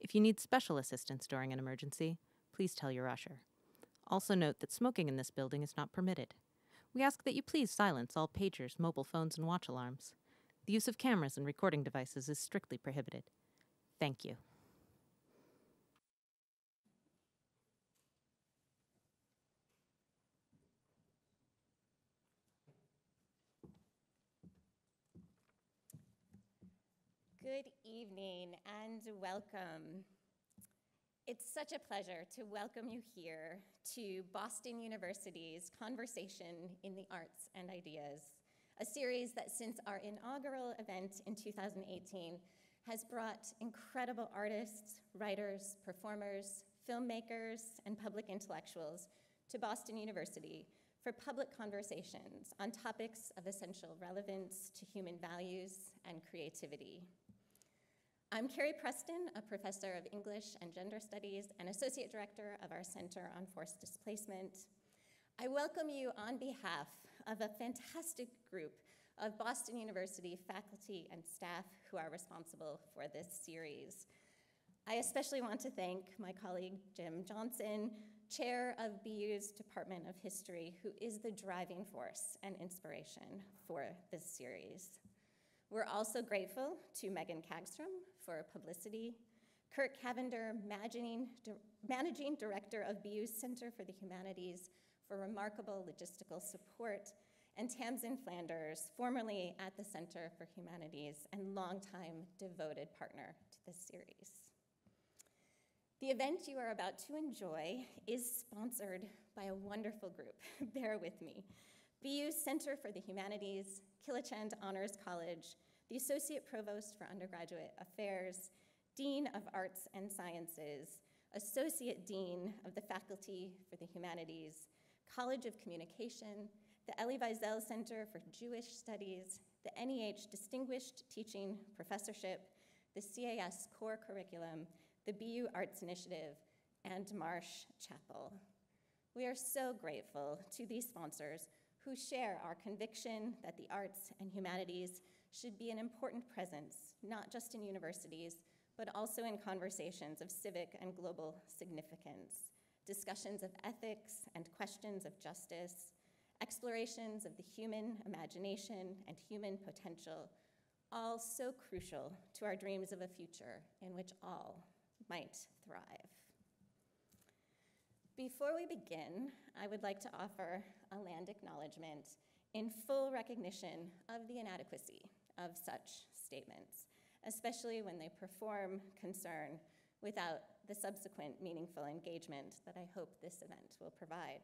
If you need special assistance during an emergency, please tell your usher. Also note that smoking in this building is not permitted. We ask that you please silence all pagers, mobile phones, and watch alarms. The use of cameras and recording devices is strictly prohibited. Thank you. Good evening and welcome. It's such a pleasure to welcome you here to Boston University's Conversation in the Arts and Ideas, a series that since our inaugural event in 2018 has brought incredible artists, writers, performers, filmmakers, and public intellectuals to Boston University for public conversations on topics of essential relevance to human values and creativity. I'm Carrie Preston, a professor of English and Gender Studies and associate director of our Center on Forced Displacement. I welcome you on behalf of a fantastic group of Boston University faculty and staff who are responsible for this series. I especially want to thank my colleague Jim Johnson, chair of BU's Department of History, who is the driving force and inspiration for this series. We're also grateful to Megan Kagstrom for publicity, Kurt Cavender, managing director of BU's Center for the Humanities, for remarkable logistical support, and Tamsin Flanders, formerly at the Center for Humanities and longtime devoted partner to this series. The event you are about to enjoy is sponsored by a wonderful group. Bear with me. BU's Center for the Humanities, Kilachand Honors College, the Associate Provost for Undergraduate Affairs, Dean of Arts and Sciences, Associate Dean of the Faculty for the Humanities, College of Communication, the Elie Wiesel Center for Jewish Studies, the NEH Distinguished Teaching Professorship, the CAS Core Curriculum, the BU Arts Initiative, and Marsh Chapel. We are so grateful to these sponsors who share our conviction that the arts and humanities should be an important presence, not just in universities, but also in conversations of civic and global significance, discussions of ethics and questions of justice, explorations of the human imagination and human potential, all so crucial to our dreams of a future in which all might thrive. Before we begin, I would like to offer a land acknowledgement in full recognition of the inadequacy of such statements, especially when they perform concern without the subsequent meaningful engagement that I hope this event will provide.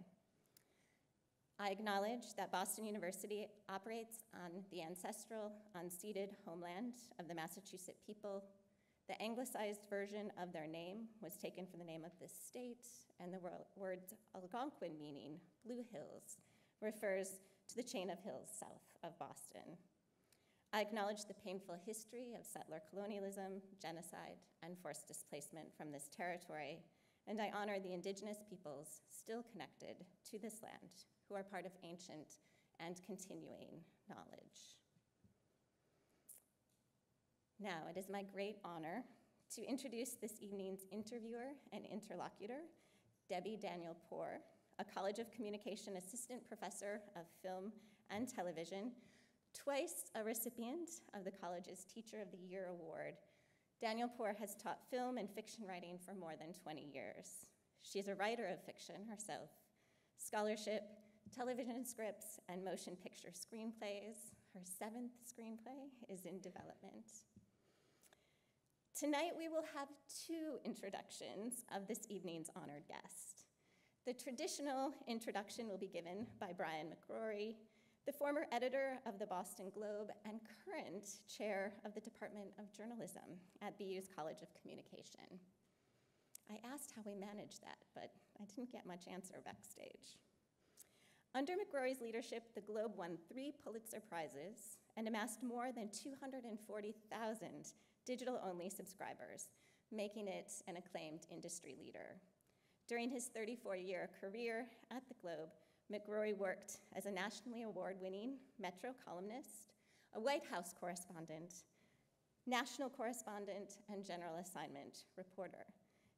I acknowledge that Boston University operates on the ancestral, unceded homeland of the Massachusetts people. The anglicized version of their name was taken from the name of this state, and the words Algonquin, meaning Blue Hills, refers to the chain of hills south of Boston. I acknowledge the painful history of settler colonialism, genocide, and forced displacement from this territory, and I honor the indigenous peoples still connected to this land, who are part of ancient and continuing knowledge. Now, it is my great honor to introduce this evening's interviewer and interlocutor, Debbie Danielpour, a College of Communication assistant professor of film and television, twice a recipient of the college's Teacher of the Year award. Danielpour has taught film and fiction writing for more than 20 years. She's a writer of fiction herself, scholarship, television scripts, and motion picture screenplays. Her 7th screenplay is in development. Tonight, we will have 2 introductions of this evening's honored guest. The traditional introduction will be given by Brian McCrory, the former editor of the Boston Globe and current chair of the Department of Journalism at BU's College of Communication. I asked how we managed that, but I didn't get much answer backstage. Under McCrory's leadership, the Globe won 3 Pulitzer Prizes and amassed more than 240,000 digital-only subscribers, making it an acclaimed industry leader. During his 34-year career at the Globe, McCrory worked as a nationally award-winning Metro columnist, a White House correspondent, national correspondent and general assignment reporter.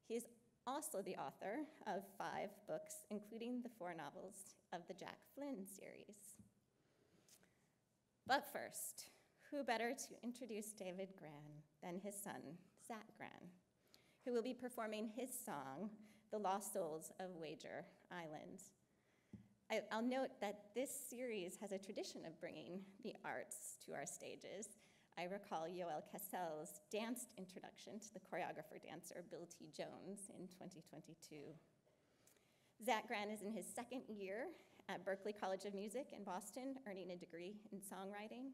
He is also the author of 5 books, including the 4 novels of the Jack Flynn series. But first, who better to introduce David Grann than his son, Zach Grann, who will be performing his song, The Lost Souls of Wager Island. I'll note that this series has a tradition of bringing the arts to our stages. I recall Yoel Kessel's dance introduction to the choreographer-dancer Bill T. Jones in 2022. Zach Grann is in his 2nd year at Berklee College of Music in Boston, earning a degree in songwriting.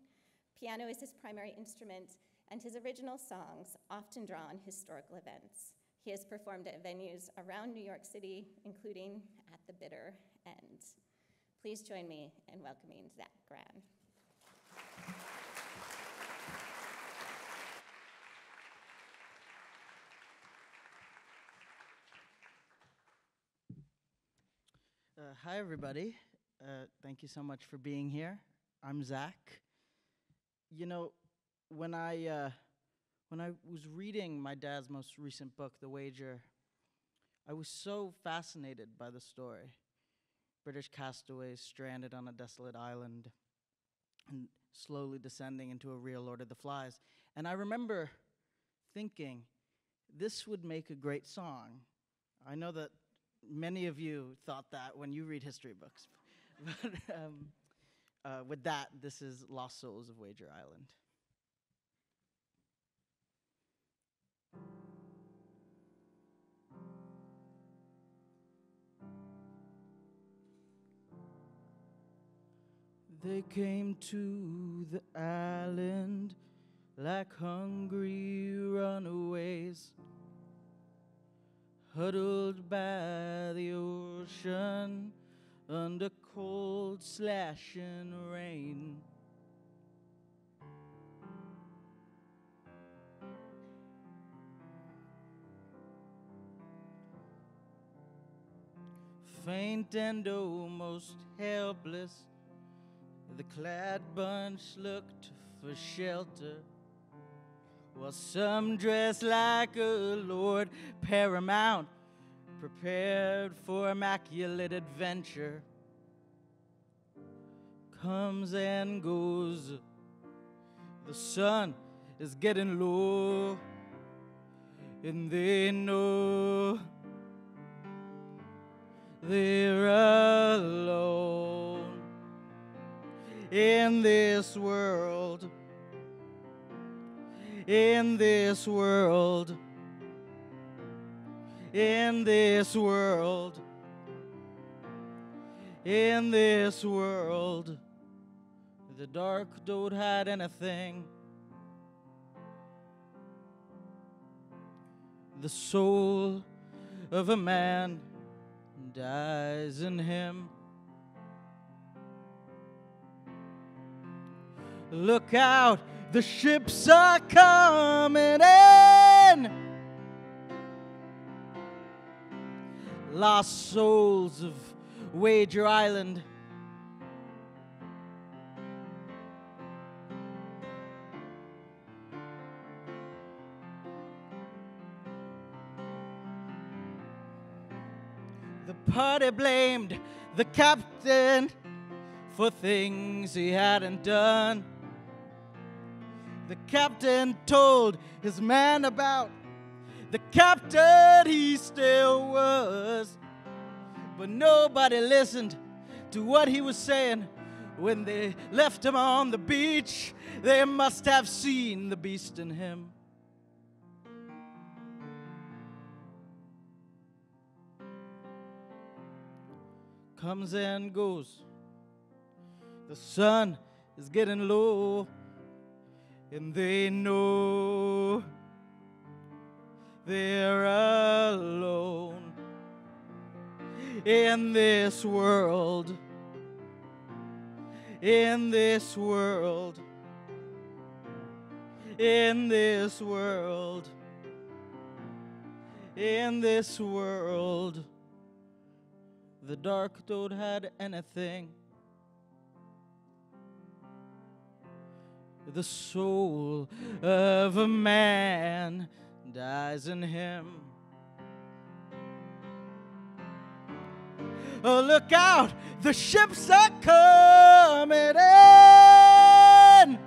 Piano is his primary instrument, and his original songs often draw on historical events. He has performed at venues around New York City, including at the Bitter End. Please join me in welcoming Zach Grann. Hi, everybody. Thank you so much for being here. I'm Zach. You know, when I was reading my dad's most recent book, The Wager, I was so fascinated by the story. British castaways stranded on a desolate island and slowly descending into a real Lord of the Flies. And I remember thinking, this would make a great song. I know that many of you thought that when you read history books. But with that, this is Lost Souls of Wager Island. They came to the island like hungry runaways, huddled by the ocean under cold slashing rain. Faint and almost helpless, the clad bunch looked for shelter, while some dressed like a lord paramount prepared for immaculate adventure. Comes and goes, the sun is getting low, and they know they're alone in this world, in this world, in this world, in this world. The dark don't hide anything. The soul of a man dies in him. Look out, the ships are coming in. Lost souls of Wager Island. The party blamed the captain for things he hadn't done. The captain told his man about the captain he still was. But nobody listened to what he was saying. When they left him on the beach, they must have seen the beast in him. Comes and goes, the sun is getting low, and they know they're alone in this world, in this world, in this world, in this world. The dark don't hide anything. the soul of a man dies in him. Oh, look out, the ships are coming in.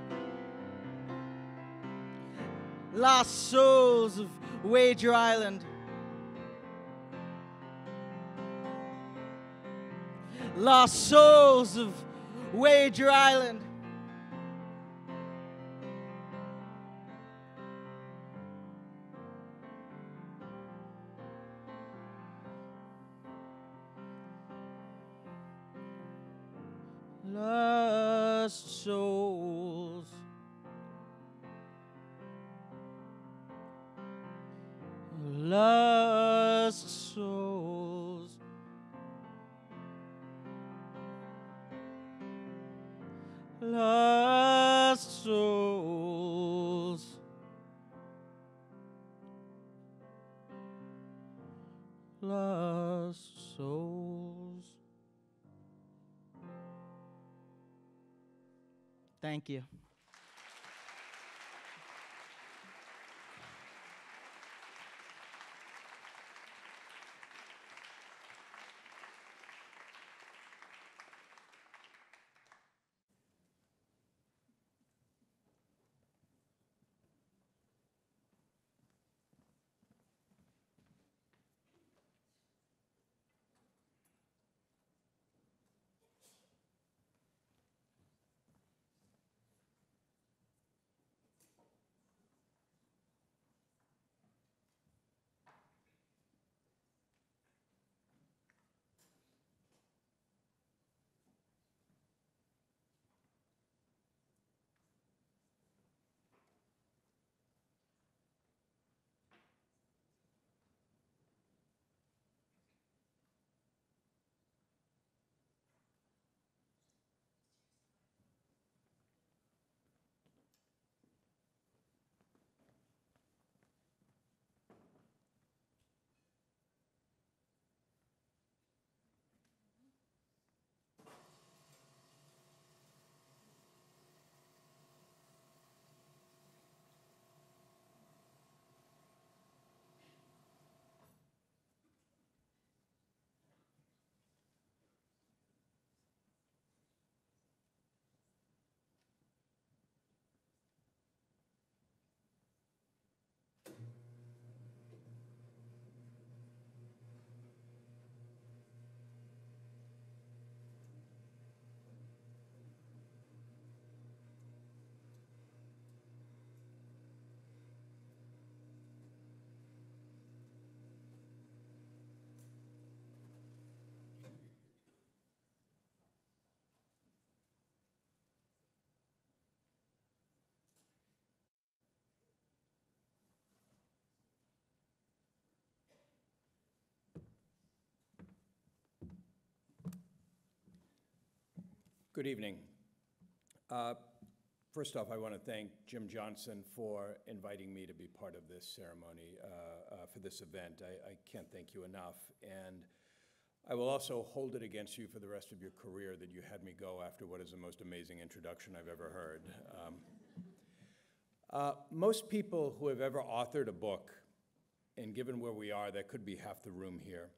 Lost souls of Wager Island. Lost souls of Wager Island. Lost souls. Lost souls. Lost souls. Lost souls. Thank you. Good evening. First off, I want to thank Jim Johnson for inviting me to be part of this ceremony for this event. I can't thank you enough. And I will also hold it against you for the rest of your career that you had me go after what is the most amazing introduction I've ever heard. Most people who have ever authored a book, and given where we are, that could be half the room here,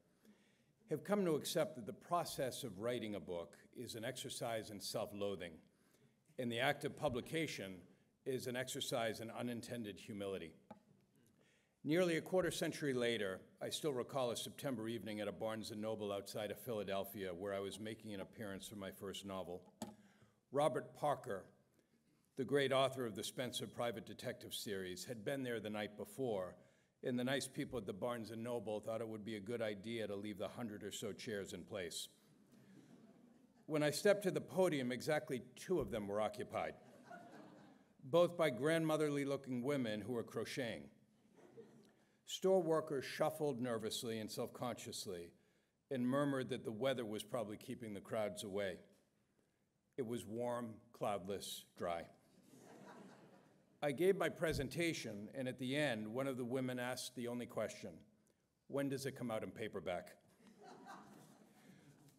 have come to accept that the process of writing a book is an exercise in self-loathing, and the act of publication is an exercise in unintended humility. Nearly a quarter century later, I still recall a September evening at a Barnes & Noble outside of Philadelphia where I was making an appearance for my first novel. Robert Parker, the great author of the Spencer Private Detective series, had been there the night before, and the nice people at the Barnes & Noble thought it would be a good idea to leave the 100 or so chairs in place. When I stepped to the podium, exactly 2 of them were occupied, both by grandmotherly-looking women who were crocheting. Store workers shuffled nervously and self-consciously and murmured that the weather was probably keeping the crowds away. It was warm, cloudless, dry. I gave my presentation, and at the end, one of the women asked the only question: when does it come out in paperback?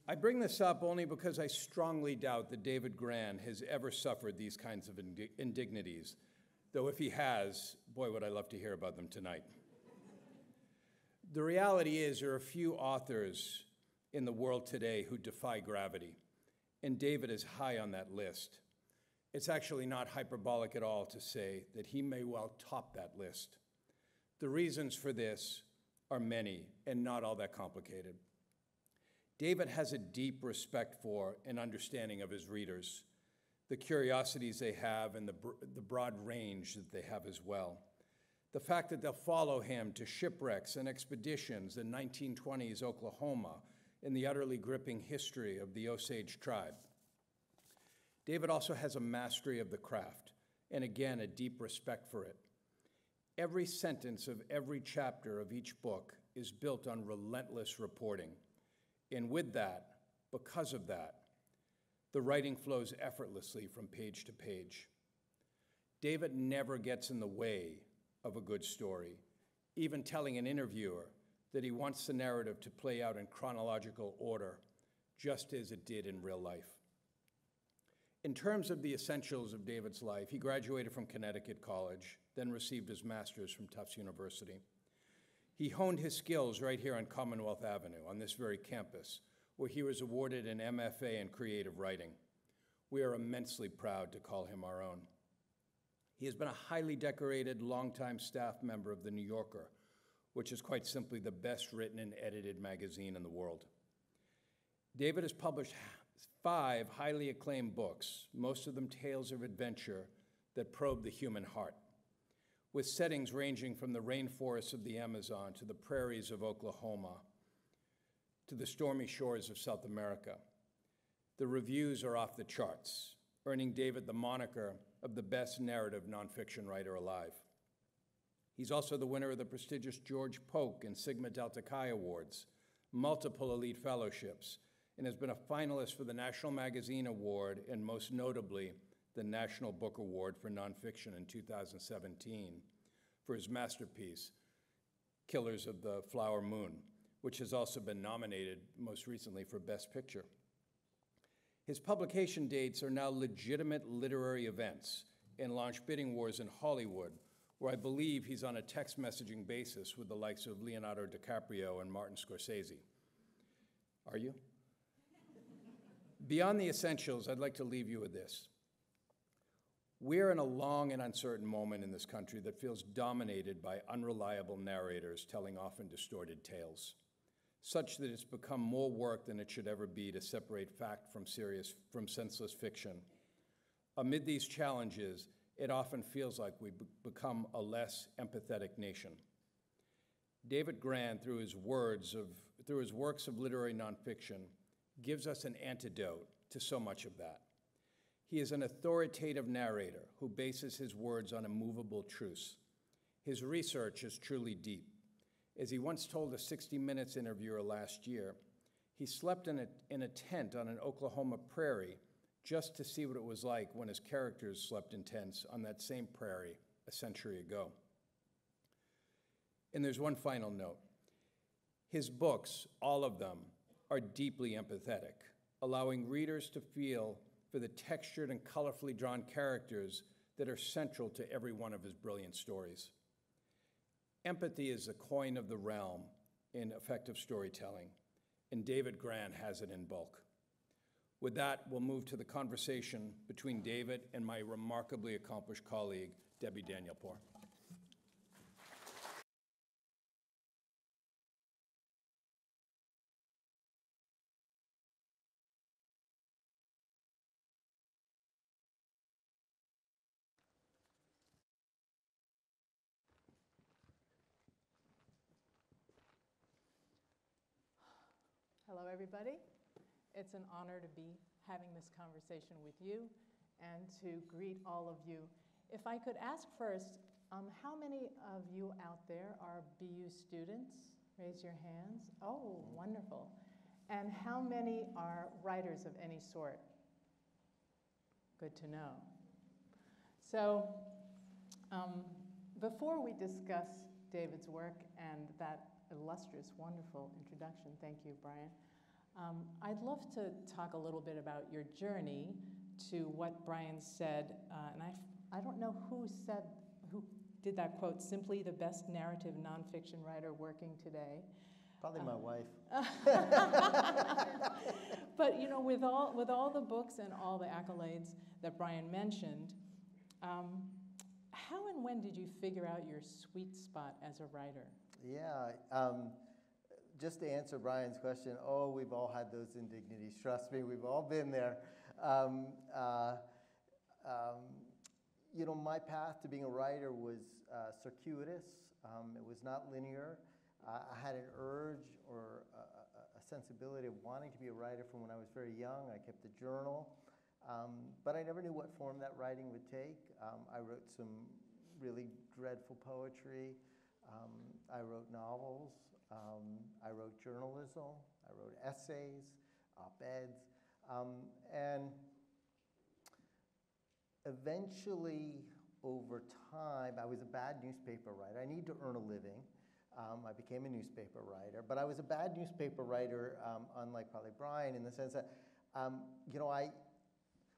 I bring this up only because I strongly doubt that David Grann has ever suffered these kinds of indignities, though if he has, boy, would I love to hear about them tonight. The reality is there are few authors in the world today who defy gravity, and David is high on that list. It's actually not hyperbolic at all to say that he may well top that list. The reasons for this are many and not all that complicated. David has a deep respect for and understanding of his readers, the curiosities they have and the broad range that they have as well. The fact that they'll follow him to shipwrecks and expeditions in 1920s Oklahoma and the utterly gripping history of the Osage tribe. David also has a mastery of the craft, and again, a deep respect for it. Every sentence of every chapter of each book is built on relentless reporting. And with that, because of that, the writing flows effortlessly from page to page. David never gets in the way of a good story, even telling an interviewer that he wants the narrative to play out in chronological order, just as it did in real life. In terms of the essentials of David's life, he graduated from Connecticut College, then received his master's from Tufts University. He honed his skills right here on Commonwealth Avenue, on this very campus, where he was awarded an MFA in creative writing. We are immensely proud to call him our own. He has been a highly decorated, longtime staff member of The New Yorker, which is quite simply the best written and edited magazine in the world. David has published 5 highly acclaimed books, most of them tales of adventure that probe the human heart, with settings ranging from the rainforests of the Amazon to the prairies of Oklahoma to the stormy shores of South America. The reviews are off the charts, earning David the moniker of the best narrative nonfiction writer alive. He's also the winner of the prestigious George Polk and Sigma Delta Chi Awards, multiple elite fellowships, and has been a finalist for the National Magazine Award and most notably the National Book Award for Nonfiction in 2017 for his masterpiece, Killers of the Flower Moon, which has also been nominated most recently for Best Picture. His publication dates are now legitimate literary events and launch bidding wars in Hollywood, where I believe he's on a text messaging basis with the likes of Leonardo DiCaprio and Martin Scorsese. Are you? Beyond the essentials, I'd like to leave you with this. We're in a long and uncertain moment in this country that feels dominated by unreliable narrators telling often distorted tales, such that it's become more work than it should ever be to separate fact from senseless fiction. Amid these challenges, it often feels like we've become a less empathetic nation. David Grann, through his works of literary nonfiction, gives us an antidote to so much of that. He is an authoritative narrator who bases his words on immovable truths. His research is truly deep. As he once told a 60 Minutes interviewer last year, he slept in a tent on an Oklahoma prairie just to see what it was like when his characters slept in tents on that same prairie a century ago. And there's one final note. His books, all of them, are deeply empathetic, allowing readers to feel for the textured and colorfully drawn characters that are central to every one of his brilliant stories. Empathy is the coin of the realm in effective storytelling, and David Grann has it in bulk. With that, we'll move to the conversation between David and my remarkably accomplished colleague, Debbie Danielpour. Hello, everybody. It's an honor to be having this conversation with you and to greet all of you. If I could ask first, how many of you out there are BU students? Raise your hands. Oh, wonderful. And how many are writers of any sort? Good to know. So before we discuss David's work and that illustrious, wonderful introduction, thank you, Brian, I'd love to talk a little bit about your journey to what Brian said, and I don't know who did that quote, simply the best narrative nonfiction writer working today. Probably my wife. But you know, with all the books and all the accolades that Brian mentioned, how and when did you figure out your sweet spot as a writer? Yeah, just to answer Brian's question, we've all had those indignities. Trust me, we've all been there. You know, my path to being a writer was circuitous. It was not linear. I had an urge or a sensibility of wanting to be a writer from when I was very young. I kept a journal, but I never knew what form that writing would take. I wrote some really dreadful poetry. I wrote novels. I wrote journalism. I wrote essays, op-eds, and eventually, over time, I was a bad newspaper writer. I need to earn a living. I became a newspaper writer, but I was a bad newspaper writer, unlike probably Brian, in the sense that, you know,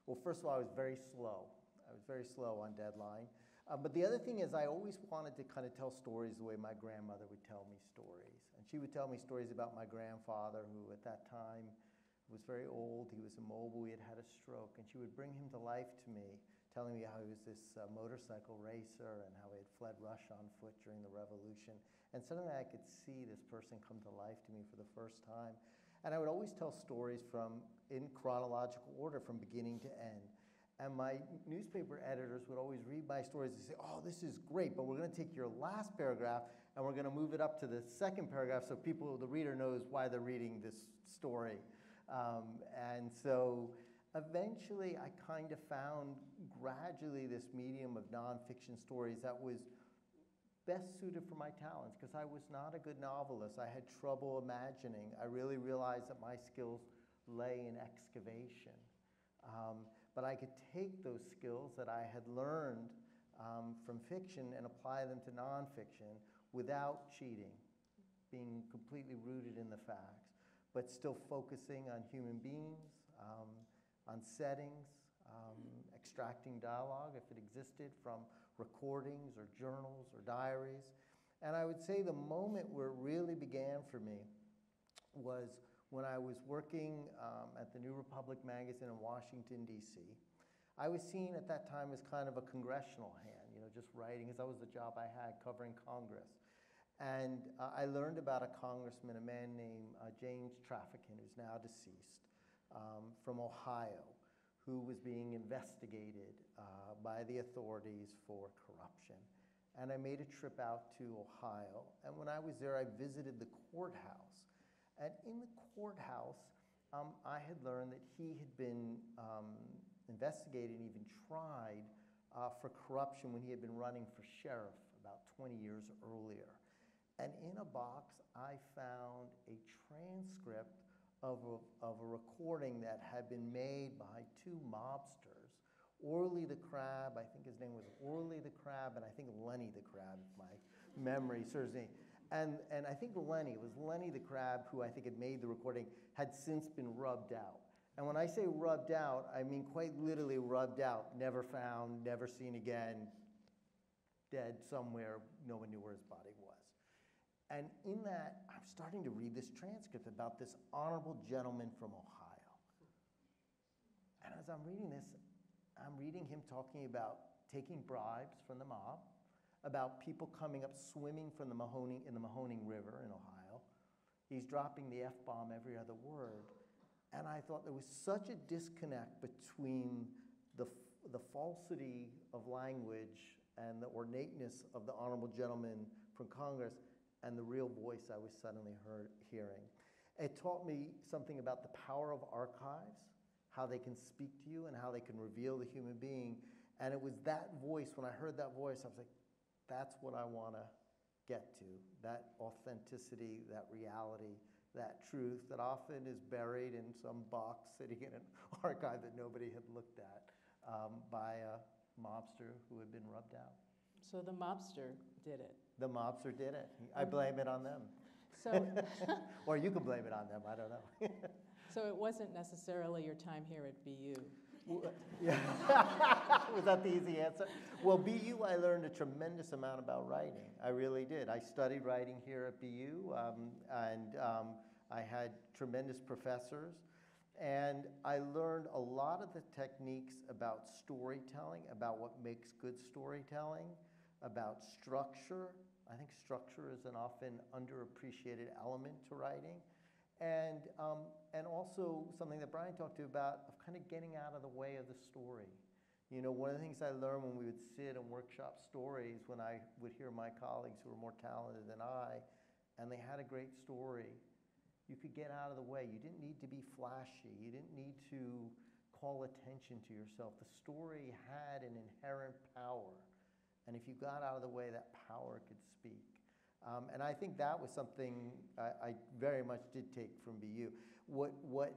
well, first of all, I was very slow. I was very slow on deadline. But the other thing is I always wanted to kind of tell stories the way my grandmother would tell me stories. And she would tell me stories about my grandfather, who at that time was very old. He was immobile. He had had a stroke. And she would bring him to life to me, telling me how he was this motorcycle racer and how he had fled Russia on foot during the Revolution. And suddenly I could see this person come to life to me for the first time. And I would always tell stories in chronological order from beginning to end. And my newspaper editors would always read my stories and say, oh, this is great, but we're going to take your last paragraph and we're going to move it up to the second paragraph so the reader knows why they're reading this story. And so eventually I kind of found gradually this medium of nonfiction stories that was best suited for my talents, because I was not a good novelist. I had trouble imagining. I really realized that my skills lay in excavation. But I could take those skills that I had learned from fiction and apply them to nonfiction without cheating, being completely rooted in the facts, but still focusing on human beings, on settings, extracting dialogue if it existed from recordings or journals or diaries. And I would say the moment where it really began for me was when I was working at the New Republic magazine in Washington, D.C. I was seen at that time as kind of a congressional hand, you know, just writing, because that was the job I had, covering Congress. And I learned about a congressman, a man named James Traficant, who's now deceased, from Ohio, who was being investigated by the authorities for corruption. And I made a trip out to Ohio. And when I was there, I visited the courthouse. And in the courthouse, I had learned that he had been investigated and even tried for corruption when he had been running for sheriff about 20 years earlier. And in a box, I found a transcript of a recording that had been made by two mobsters, Orly the Crab, I think his name was Orly the Crab, and I think Lenny the Crab, if my memory serves me. And I think it was Lenny the Crab, who I think had made the recording, had since been rubbed out. And when I say rubbed out, I mean quite literally rubbed out, never found, never seen again, dead somewhere, no one knew where his body was. And in that, I'm starting to read this transcript about this honorable gentleman from Ohio. And as I'm reading this, I'm reading him talking about taking bribes from the mob, about people coming up swimming from the Mahoning River in Ohio. He's dropping the F-bomb every other word. And I thought there was such a disconnect between the falsity of language and the ornateness of the honorable gentleman from Congress and the real voice I was suddenly hearing. It taught me something about the power of archives, how they can speak to you and how they can reveal the human being. And it was that voice, when I heard that voice, I was like, that's what I want to get to, that authenticity, that reality, that truth that often is buried in some box sitting in an archive that nobody had looked at by a mobster who had been rubbed out. So the mobster did it. The mobster did it. I blame it on them. So, Or you can blame it on them, I don't know. So it wasn't necessarily your time here at BU. Yeah. Was that the easy answer? Well, BU, I learned a tremendous amount about writing. I really did. I studied writing here at BU, and I had tremendous professors. And I learned a lot of the techniques about storytelling, about what makes good storytelling, about structure. I think structure is an often underappreciated element to writing. And also something that Brian talked to about of kind of getting out of the way of the story. You know, one of the things I learned when we would sit and workshop stories, when I would hear my colleagues who were more talented than I, and they had a great story, you could get out of the way. You didn't need to be flashy. You didn't need to call attention to yourself. The story had an inherent power. And if you got out of the way, that power could speak. And I think that was something I very much did take from BU. What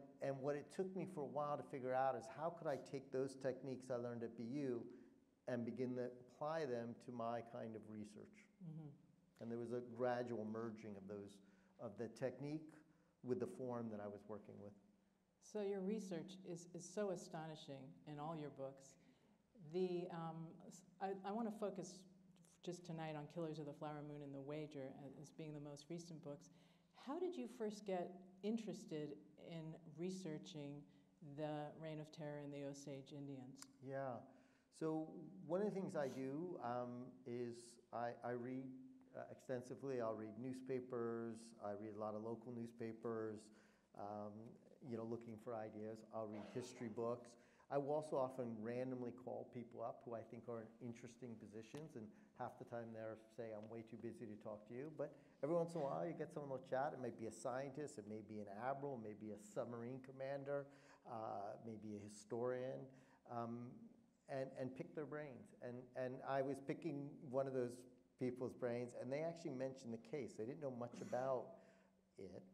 it took me for a while to figure out is how could I take those techniques I learned at BU and begin to apply them to my kind of research. Mm-hmm. And there was a gradual merging of the technique with the form that I was working with. So your research is so astonishing in all your books. I want to focus just tonight on Killers of the Flower Moon and The Wager as being the most recent books. How did you first get interested in researching the Reign of Terror and the Osage Indians? Yeah. So one of the things I do is I read extensively. I'll read newspapers. I read a lot of local newspapers, looking for ideas. I'll read history books. I will also often randomly call people up who I think are in interesting positions, and half the time they're say, I'm way too busy to talk to you. But every once in a while you get someone to chat. It may be a scientist, it may be an admiral, it may be a submarine commander, maybe a historian, and pick their brains. And I was picking one of those people's brains, and they actually mentioned the case. They didn't know much about it.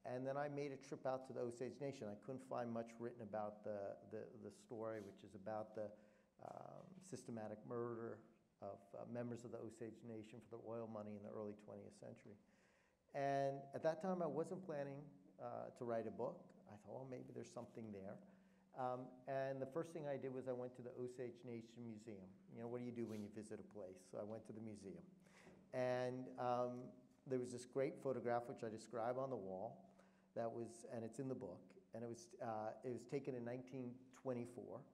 And then I made a trip out to the Osage Nation. I couldn't find much written about the story, which is about the systematic murder of members of the Osage Nation for the oil money in the early 20th century. And at that time, I wasn't planning to write a book. I thought, well, maybe there's something there. And the first thing I did was I went to the Osage Nation Museum. You know, what do you do when you visit a place? So I went to the museum. And there was this great photograph, which I describe on the wall, and it's in the book, and it was taken in 1924.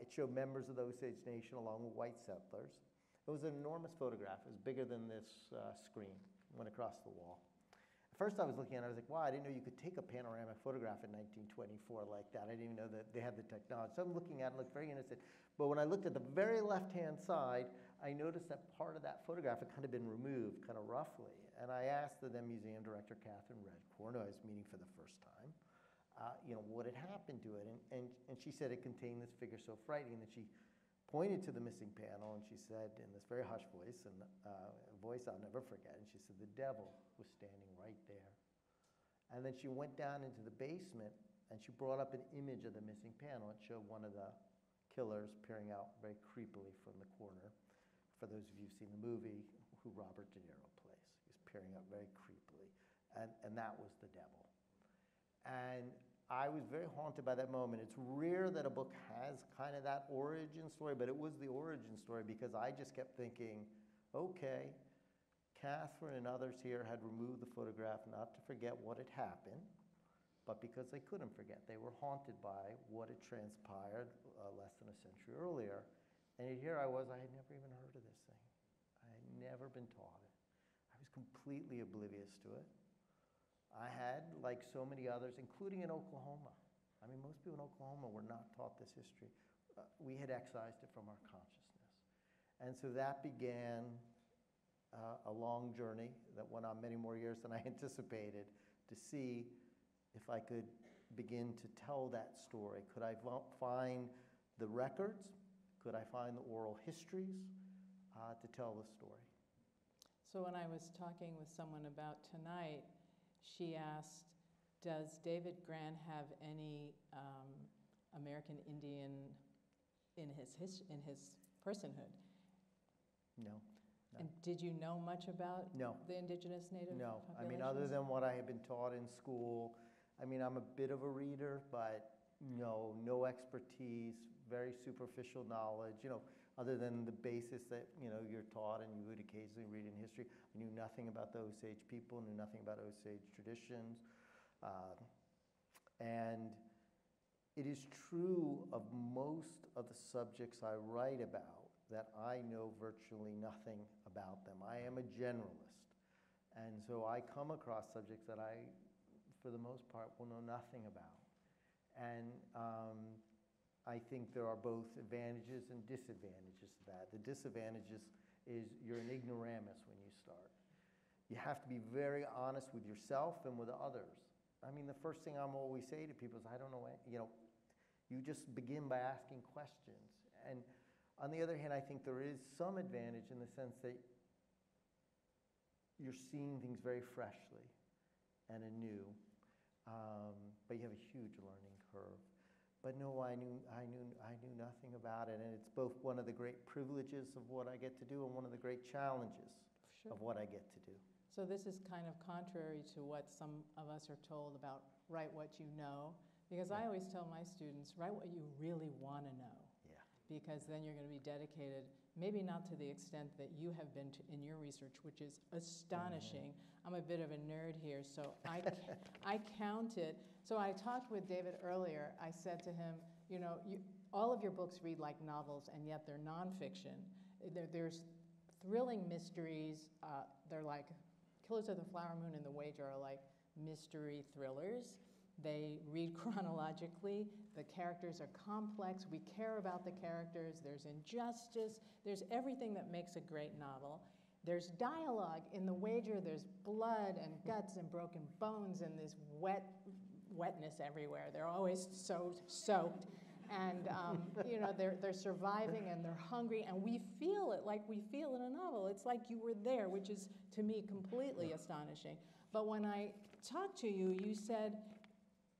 It showed members of the Osage Nation along with white settlers. It was an enormous photograph. It was bigger than this screen. It went across the wall. At first I was looking at it, I was like, wow, I didn't know you could take a panoramic photograph in 1924 like that. I didn't even know that they had the technology. So I'm looking at it, looked very innocent. But when I looked at the very left-hand side, I noticed that part of that photograph had kind of been removed, kind of roughly. And I asked the then museum director, Catherine Redcorn, who I was meeting for the first time, what had happened to it. And she said it contained this figure so frightening that she pointed to the missing panel and she said in this very hushed voice, and a voice I'll never forget, and she said, the devil was standing right there. And then she went down into the basement and she brought up an image of the missing panel. It showed one of the killers peering out very creepily from the corner. For those of you who've seen the movie, who Robert De Niro plays. He was peering out very creepily. And that was the devil. And I was very haunted by that moment. It's rare that a book has kind of that origin story, but it was the origin story because I just kept thinking, okay, Catherine and others here had removed the photograph not to forget what had happened, but because they couldn't forget. They were haunted by what had transpired less than a century earlier. And here I was, I had never even heard of this thing. I had never been taught it. I was completely oblivious to it. I had, like so many others, including in Oklahoma. I mean, most people in Oklahoma were not taught this history. We had excised it from our consciousness. And so that began a long journey that went on many more years than I anticipated to see if I could begin to tell that story. Could I find the records? Could I find the oral histories to tell the story? So when I was talking with someone about tonight, she asked, does David Grann have any American Indian in his personhood? No, And did you know much about No. the indigenous native No, I mean, populations? other than what I had been taught in school, I mean, I'm a bit of a reader, but no expertise, very superficial knowledge, other than the basis that, you're taught and you would occasionally read in history. I knew nothing about the Osage people, knew nothing about Osage traditions. And it is true of most of the subjects I write about that I know virtually nothing about them. I am a generalist. And so I come across subjects that I, for the most part, will know nothing about. And I think there are both advantages and disadvantages to that. The disadvantages is you're an ignoramus when you start. You have to be very honest with yourself and with others. I mean, the first thing I'm always say to people is, I don't know, you just begin by asking questions. And on the other hand, I think there is some advantage in the sense that you're seeing things very freshly and anew, but you have a huge learning curve. But no, I knew nothing about it, and it's both one of the great privileges of what I get to do and one of the great challenges of what I get to do. So this is kind of contrary to what some of us are told about write what you know, because I always tell my students, write what you really want to know. Because then you're going to be dedicated, maybe not to the extent that you have been in your research, which is astonishing. I'm a bit of a nerd here, so I counted. So I talked with David earlier. I said to him, all of your books read like novels, and yet they're nonfiction. There's thrilling mysteries. They're like Killers of the Flower Moon and The Wager are like mystery thrillers. They read chronologically. The characters are complex. We care about the characters. There's injustice. There's everything that makes a great novel. There's dialogue. In The Wager, there's blood and guts and broken bones and this wetness everywhere. They're always so soaked. And they're surviving and they're hungry, and we feel it like we feel in a novel. It's like you were there, which is, to me, completely astonishing. But when I talked to you, you said,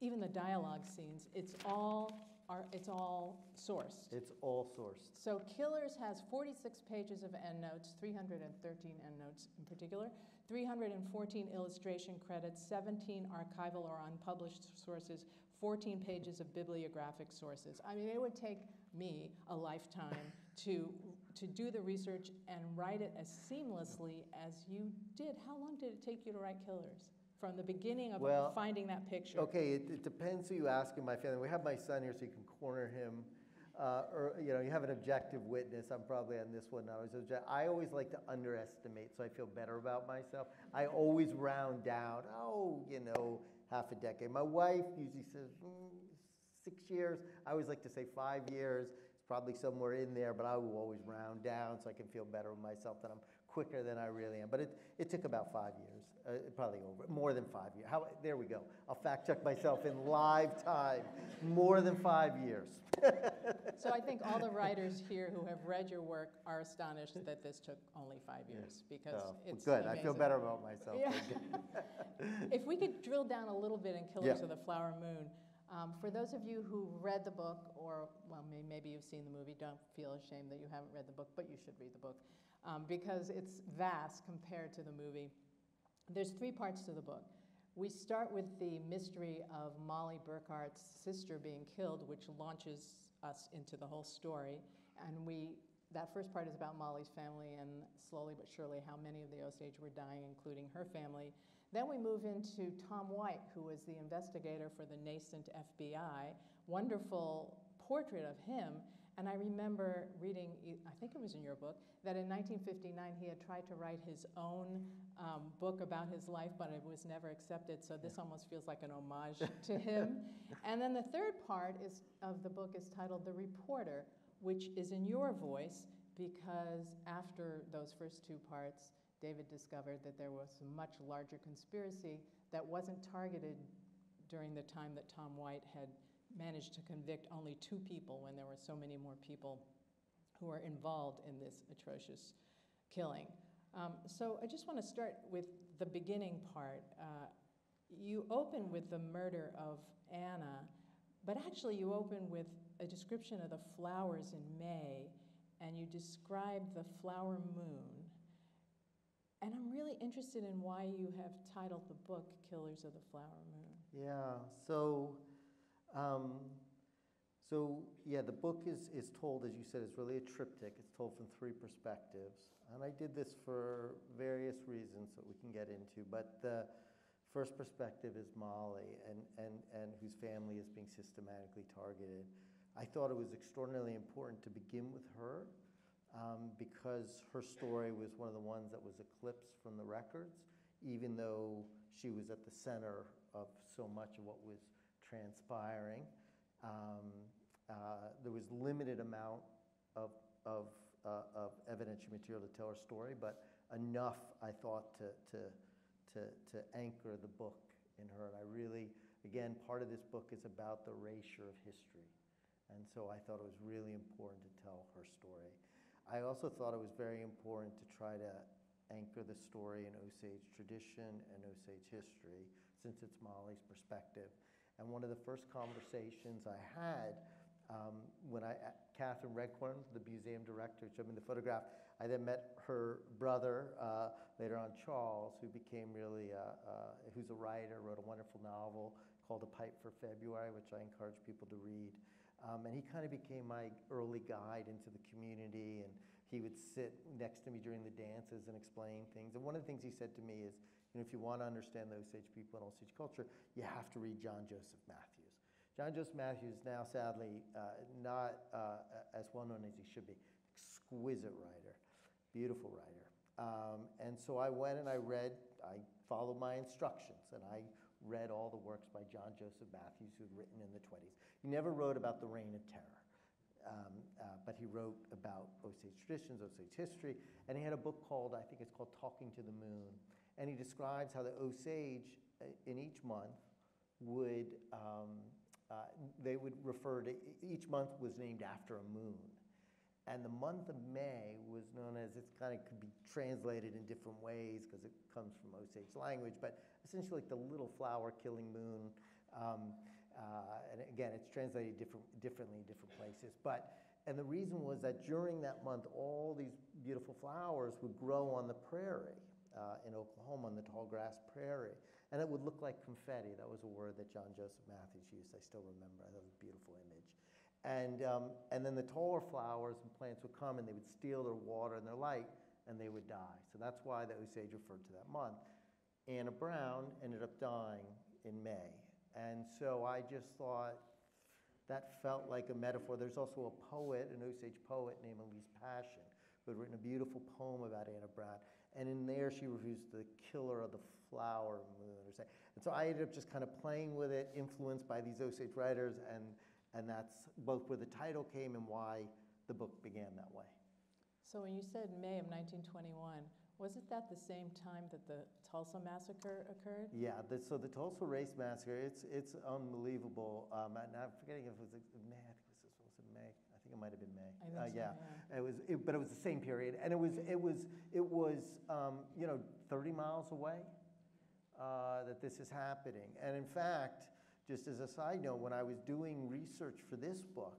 even the dialogue scenes, it's all sourced. It's all sourced. So Killers has 46 pages of endnotes, 313 endnotes in particular, 314 illustration credits, 17 archival or unpublished sources, 14 pages of bibliographic sources. I mean, it would take me a lifetime to do the research and write it as seamlessly as you did. How long did it take you to write Killers? From the beginning of finding that picture. Okay, it depends who you ask in my family. We have my son here, so you can corner him. You have an objective witness. I'm probably on this one now. I always like to underestimate, so I feel better about myself. I always round down. Half a decade. My wife usually says 6 years. I always like to say 5 years. It's probably somewhere in there, but I will always round down so I can feel better with myself that I'm quicker than I really am. But it took about 5 years. Probably more than 5 years. There we go. I'll fact check myself in live time. More than 5 years. So I think all the writers here who have read your work are astonished that this took only 5 years, because it's good. amazing. I feel better about myself. Yeah. If we could drill down a little bit in Killers of the Flower Moon, for those of you who read the book, or maybe you've seen the movie, don't feel ashamed that you haven't read the book, but you should read the book, because it's vast compared to the movie. There's 3 parts to the book. We start with the mystery of Molly Burkhart's sister being killed, which launches us into the whole story. And that first part is about Molly's family and slowly but surely how many of the Osage were dying, including her family. Then we move into Tom White, who was the investigator for the nascent FBI. Wonderful portrait of him. And I remember reading, I think it was in your book, that in 1959 he had tried to write his own book about his life, but it was never accepted, so this almost feels like an homage to him. And then the third part of the book is titled The Reporter, which is in your voice, because after those first 2 parts, David discovered that there was a much larger conspiracy that wasn't targeted during the time that Tom White had managed to convict only 2 people when there were so many more people who were involved in this atrocious killing. So I just want to start with the beginning part. You open with the murder of Anna, but actually you open with a description of the flowers in May, and you describe the flower moon. And I'm really interested in why you have titled the book Killers of the Flower Moon. Yeah, yeah, the book is told, as you said, it's really a triptych. It's told from 3 perspectives. And I did this for various reasons that we can get into, but the first perspective is Molly, and whose family is being systematically targeted. I thought it was extraordinarily important to begin with her, because her story was one of the ones that was eclipsed from the records, even though she was at the center of so much of what was transpiring. There was limited amount of evidentiary material to tell her story, but enough, I thought, to anchor the book in her. And I really, again, part of this book is about the erasure of history. And so I thought it was really important to tell her story. I also thought it was very important to try to anchor the story in Osage tradition and Osage history, since it's Molly's perspective. And one of the first conversations I had when Catherine Redcorn, the museum director, showed me the photograph. I then met her brother, later on Charles, who became really, who's a writer, wrote a wonderful novel called A Pipe for February, which I encourage people to read. And he kind of became my early guide into the community, and he would sit next to me during the dances and explain things. And one of the things he said to me is, you know, if you want to understand the Osage people and Osage culture, you have to read John Joseph Matthews. John Joseph Matthews, now sadly not as well known as he should be. Exquisite writer, beautiful writer. And so I went and I followed my instructions, and I read all the works by John Joseph Matthews, who'd written in the 20s. He never wrote about the Reign of Terror, but he wrote about Osage traditions, Osage history, and he had a book called, I think it's called Talking to the Moon, and he describes how the Osage in each month would, they would refer to, each month was named after a moon. And the month of May was known as, it's kind of could be translated in different ways because it comes from Osage language, but essentially like the little flower killing moon. And again, it's translated differently in different places. And the reason was that during that month, all these beautiful flowers would grow on the prairie in Oklahoma, on the tall grass prairie. And it would look like confetti. That was a word that John Joseph Matthews used. I still remember. I thought it was a beautiful image. And then the taller flowers and plants would come, and they would steal their water and their light, and they would die. So that's why the Osage referred to that month. Anna Brown ended up dying in May. And so I just thought that felt like a metaphor. There's also a poet, an Osage poet named Elise Passion, who had written a beautiful poem about Anna Brown. And in there, she refers to the killer of the flower moon. And so I ended up just kind of playing with it, influenced by these Osage writers, and that's both where the title came and why the book began that way. So when you said May of 1921, wasn't that the same time that the Tulsa massacre occurred? Yeah, so the Tulsa Race Massacre, it's unbelievable. And I'm forgetting if it was May. I think was it May? I think it might have been May. I think so, yeah. But it was the same period, and it was 30 miles away that this is happening. And in fact, just as a side note, when I was doing research for this book,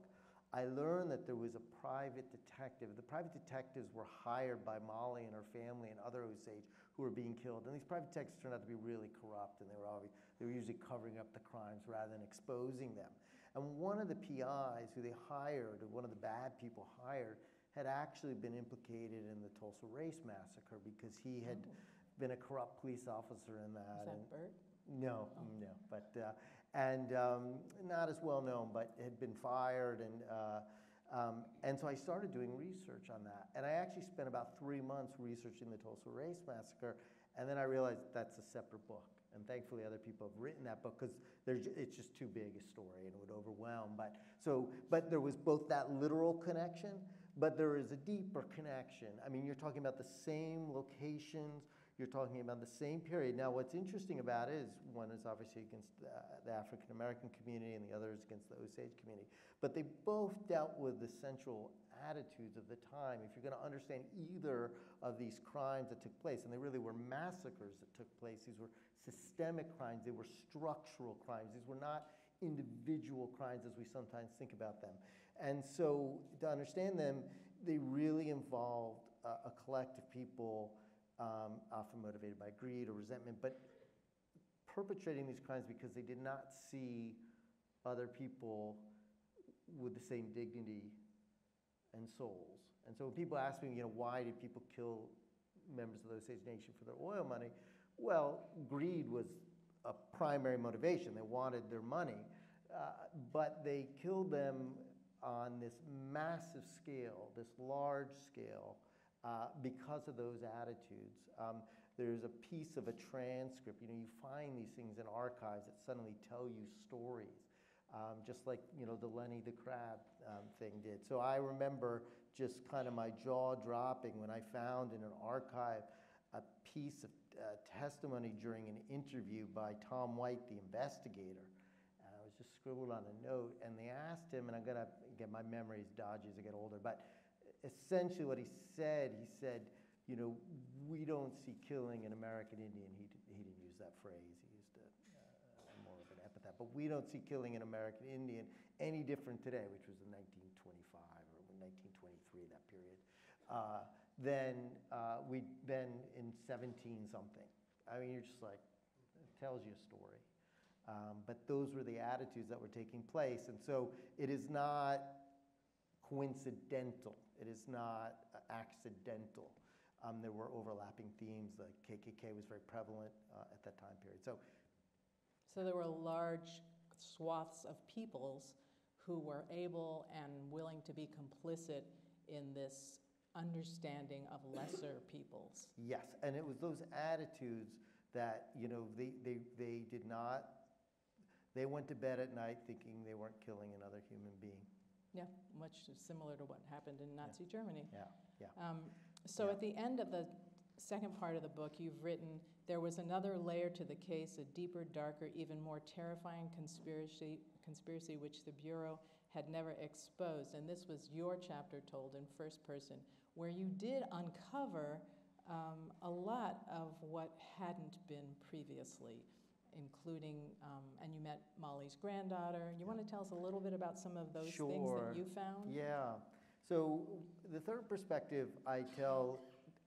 I learned that there was a private detective. The private detectives were hired by Molly and her family and other Osage who were being killed. And these private detectives turned out to be really corrupt, and they were usually covering up the crimes rather than exposing them. And one of the PIs who they hired, or one of the bad people hired, had actually been implicated in the Tulsa Race Massacre because he had been a corrupt police officer in that. Is that Bert? No, but not as well known, but had been fired, and so I started doing research on that, and I actually spent about 3 months researching the Tulsa Race Massacre, and then I realized that's a separate book, and thankfully other people have written that book because it's just too big a story and it would overwhelm. But there was both that literal connection, but there is a deeper connection. I mean, you're talking about the same locations. You're talking about the same period. Now, what's interesting about it is one is obviously against the African-American community and the other is against the Osage community. But they both dealt with the central attitudes of the time. If you're going to understand either of these crimes that took place, and they really were massacres that took place, these were systemic crimes, they were structural crimes. These were not individual crimes as we sometimes think about them. And so to understand them, they really involved a collective people often motivated by greed or resentment, but perpetrating these crimes because they did not see other people with the same dignity and souls. And so when people ask me, why did people kill members of the Osage Nation for their oil money? Well, greed was a primary motivation. They wanted their money, but they killed them on this massive scale, this large scale, because of those attitudes. There's a piece of a transcript. You find these things in archives that suddenly tell you stories, just like the Lenny the Crab thing did. So I remember just kind of my jaw dropping when I found in an archive a piece of testimony during an interview by Tom White, the investigator. And I was just scribbled on a note, and they asked him, and I'm gonna get my memories dodgy as I get older, but essentially what he said, we don't see killing an American Indian. He didn't use that phrase. He used more of an epithet. But we don't see killing an American Indian any different today, which was in 1925 or 1923, that period, than in 17-something. I mean, you're just like, it tells you a story. But those were the attitudes that were taking place. And so it is not coincidental. It is not accidental. There were overlapping themes. The KKK was very prevalent at that time period. So there were large swaths of peoples who were able and willing to be complicit in this understanding of lesser peoples. Yes, and it was those attitudes that, they did not, they went to bed at night thinking they weren't killing another human being. Yeah, much similar to what happened in Nazi Germany. Yeah. So at the end of the second part of the book, you've written, there was another layer to the case, a deeper, darker, even more terrifying conspiracy which the Bureau had never exposed. And this was your chapter told in first person, where you did uncover a lot of what hadn't been previously, including, and you met Molly's granddaughter. You want to tell us a little bit about some of those things that you found? Yeah. So the third perspective, I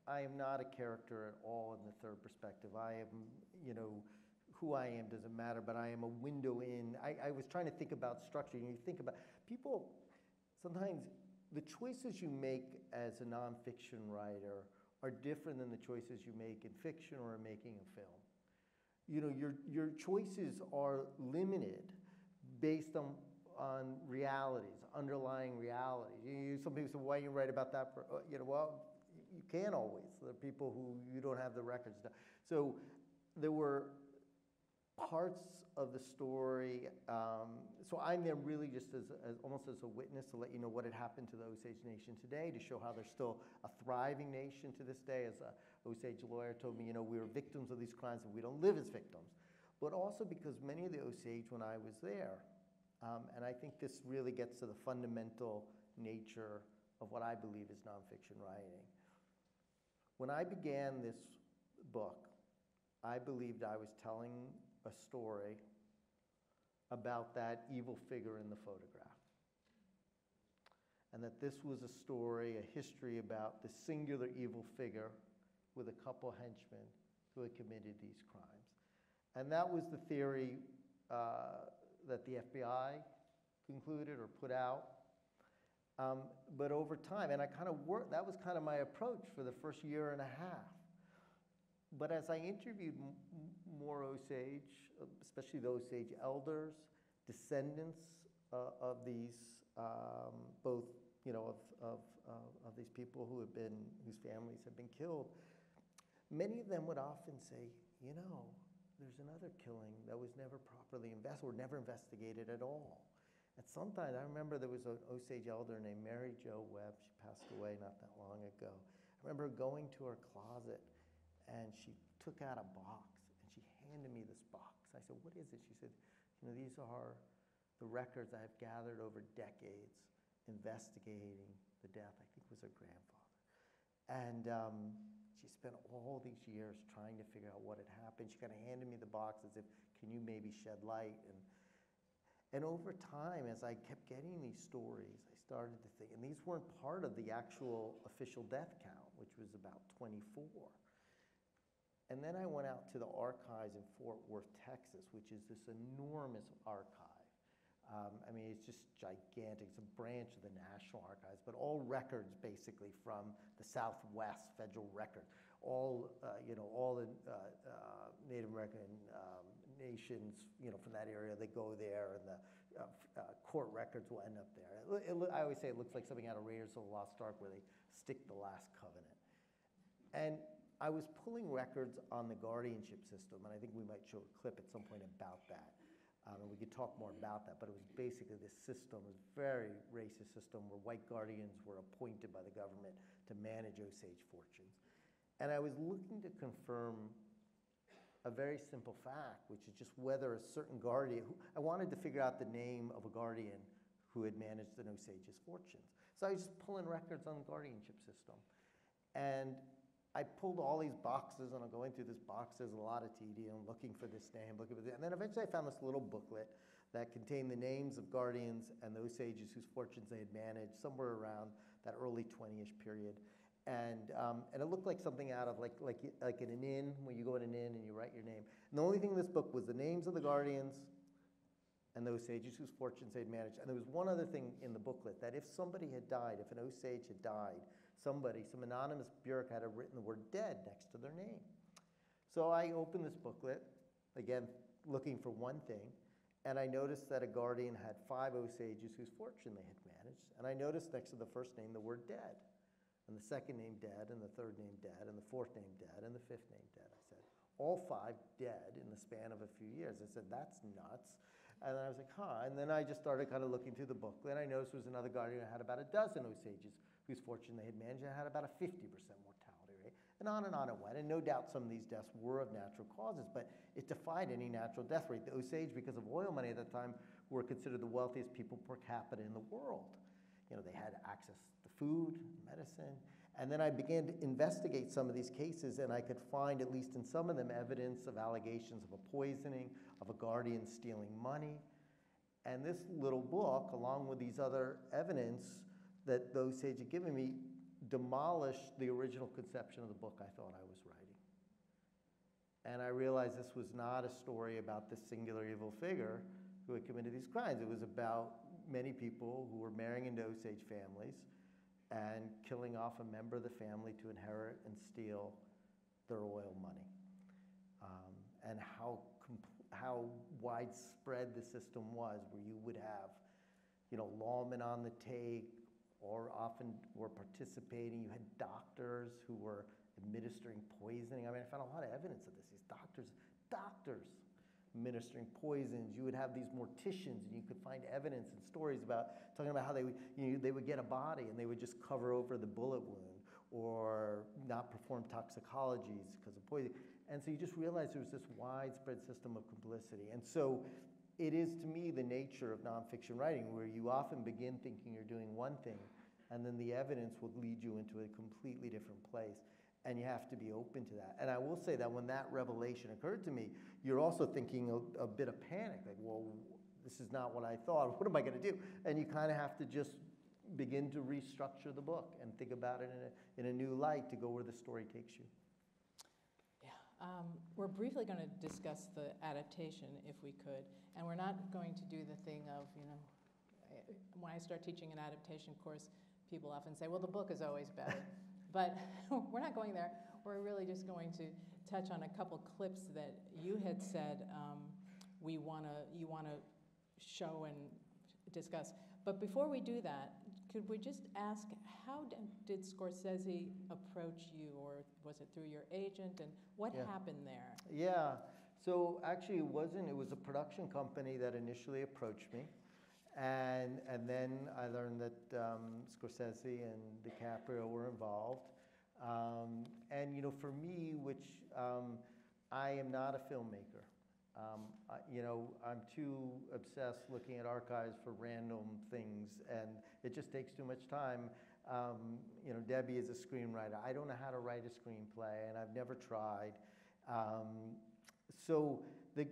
am not a character at all in the third perspective. I am, who I am doesn't matter, but I am a window in. I was trying to think about structure. You think about people, sometimes the choices you make as a nonfiction writer are different than the choices you make in fiction or in making a film. Your choices are limited based on realities, underlying realities. Some people say, why do you write about that? Well, you can't always. There are people who you don't have the records. So there were parts of the story. So I'm there really just as almost as a witness to let you know what had happened to the Osage Nation today, to show how they're still a thriving nation to this day. As an Osage lawyer told me, we were victims of these crimes and we don't live as victims. But also because many of the Osage, when I was there, and I think this really gets to the fundamental nature of what I believe is nonfiction writing. When I began this book, I believed I was telling a story about that evil figure in the photograph. And that this was a story, a history about the singular evil figure with a couple henchmen who had committed these crimes. And that was the theory that the FBI concluded or put out. But over time, and I kind of worked, that was kind of my approach for the first year and a half. But as I interviewed more Osage, especially the Osage elders, descendants of these, both, of these people who have been, whose families have been killed, many of them would often say, there's another killing that was never properly investigated, or never investigated at all. And sometimes, I remember there was an Osage elder named Mary Jo Webb. She passed away not that long ago. I remember going to her closet, and she took out a box, and she handed me this box. I said, what is it? She said, these are the records I've gathered over decades investigating the death, I think it was her grandfather. And she spent all these years trying to figure out what had happened. She kind of handed me the box as if, can you maybe shed light? And over time, as I kept getting these stories, I started to think, and these weren't part of the actual official death count, which was about 24. And then I went out to the archives in Fort Worth, Texas, which is this enormous archive. I mean, it's just gigantic. It's a branch of the National Archives, but all records basically from the Southwest, federal records. All, all the Native American nations, from that area, they go there, and the court records will end up there. I always say it looks like something out of Raiders of the Lost Ark where they stick the Last Covenant. And I was pulling records on the guardianship system, and I think we might show a clip at some point about that. And we could talk more about that, but it was basically this system, this very racist system where white guardians were appointed by the government to manage Osage fortunes. And I was looking to confirm a very simple fact, which is just whether a certain guardian, I wanted to figure out the name of a guardian who had managed an Osage's fortunes. So I was just pulling records on the guardianship system. And I pulled all these boxes, and I'm going through this box. There's a lot of tedium, looking for this name, looking for this. And then eventually I found this little booklet that contained the names of guardians and the Osages whose fortunes they had managed somewhere around that early 20-ish period. And it looked like something out of like in an inn, when you go in an inn and you write your name. And the only thing in this book was the names of the guardians and the Osages whose fortunes they'd managed. And there was one other thing in the booklet, that if somebody had died, if an Osage had died, some anonymous bureaucrat had written the word dead next to their name. So I opened this booklet, again, looking for one thing, and I noticed that a guardian had 5 Osages whose fortune they had managed. And I noticed next to the first name the word dead, and the second name dead, and the third name dead, and the fourth name dead, and the fifth name dead. I said, all 5 dead in the span of a few years. I said, that's nuts. And then I was like, huh. And then I just started kind of looking through the book. Then I noticed there was another guardian who had about a dozen Osages whose fortune they had managed, and had about a 50% mortality rate. And on it went. And no doubt some of these deaths were of natural causes, but it defied any natural death rate. The Osage, because of oil money at that time, were considered the wealthiest people per capita in the world. They had access to food, medicine. And then I began to investigate some of these cases, and I could find, at least in some of them, evidence of allegations of a poisoning, of a guardian stealing money. And this little book, along with these other evidence that those Osage had given me, demolished the original conception of the book I thought I was writing. And I realized this was not a story about this singular evil figure who had committed these crimes. It was about many people who were marrying into Osage families and killing off a member of the family to inherit and steal their oil money. And how widespread the system was, where you would have, lawmen on the take, or often were participating. You had doctors who were administering poisoning. I mean, I found a lot of evidence of this. These doctors administering poisons. You would have these morticians, and you could find evidence and stories about talking about how they would get a body and they would just cover over the bullet wound, or not perform toxicologies because of poison. And so you just realize there was this widespread system of complicity. And so it is, to me, the nature of nonfiction writing, where you often begin thinking you're doing one thing, and then the evidence will lead you into a completely different place. And you have to be open to that. And I will say that when that revelation occurred to me, you're also thinking a bit of panic, like, well, this is not what I thought. What am I going to do? And you kind of have to just begin to restructure the book and think about it in a new light to go where the story takes you. Yeah, we're briefly going to discuss the adaptation, if we could. And we're not going to do the thing of, when I start teaching an adaptation course, people often say, well, the book is always better. But we're not going there. We're really just going to touch on a couple clips that you had said you want to show and discuss. But before we do that, could we just ask, how did Scorsese approach you, or was it through your agent, and what happened there? Yeah, so actually it was a production company that initially approached me. And then I learned that Scorsese and DiCaprio were involved. And for me, which I am not a filmmaker. I'm too obsessed looking at archives for random things, and it just takes too much time. Debbie is a screenwriter. I don't know how to write a screenplay, and I've never tried.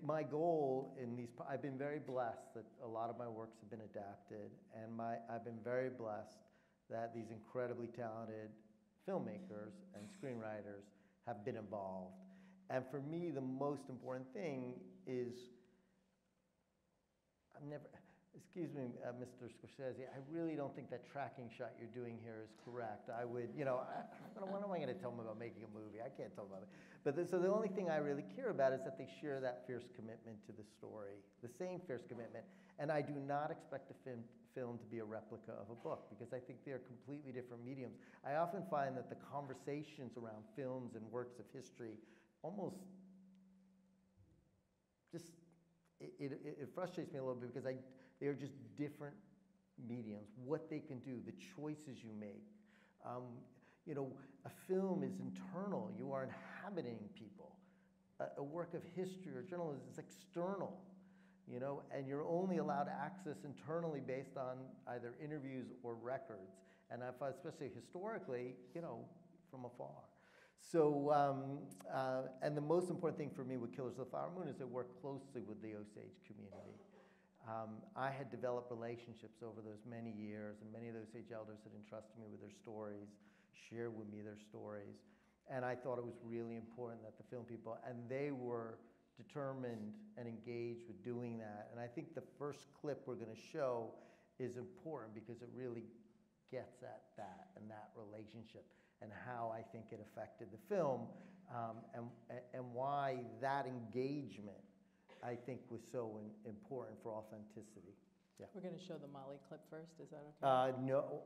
My goal in these, I've been very blessed that a lot of my works have been adapted, and I've been very blessed that these incredibly talented filmmakers and screenwriters have been involved. And for me, the most important thing is, excuse me, Mr. Scorsese, I really don't think that tracking shot you're doing here is correct. I would, what am I going to tell them about making a movie? I can't tell them about it. But so the only thing I really care about is that they share that fierce commitment to the story, the same fierce commitment. And I do not expect a film to be a replica of a book, because I think they're completely different mediums. I often find that the conversations around films and works of history almost just, it frustrates me a little bit, because they are just different mediums, what they can do, the choices you make. A film is internal. You are inhabiting people. A work of history or journalism is external, and you're only allowed access internally based on either interviews or records, and I find, especially historically, from afar. So, and the most important thing for me with Killers of the Flower Moon is they work closely with the Osage community. I had developed relationships over those many years, and many of the Osage elders had entrusted me with their stories, shared with me their stories, and I thought it was really important that the film people, and they were determined and engaged with doing that. And I think the first clip we're going to show is important because it really gets at that and that relationship and how I think it affected the film, and why that engagement, I think, was so important for authenticity. Yeah. We're going to show the Molly clip first. Is that okay? No,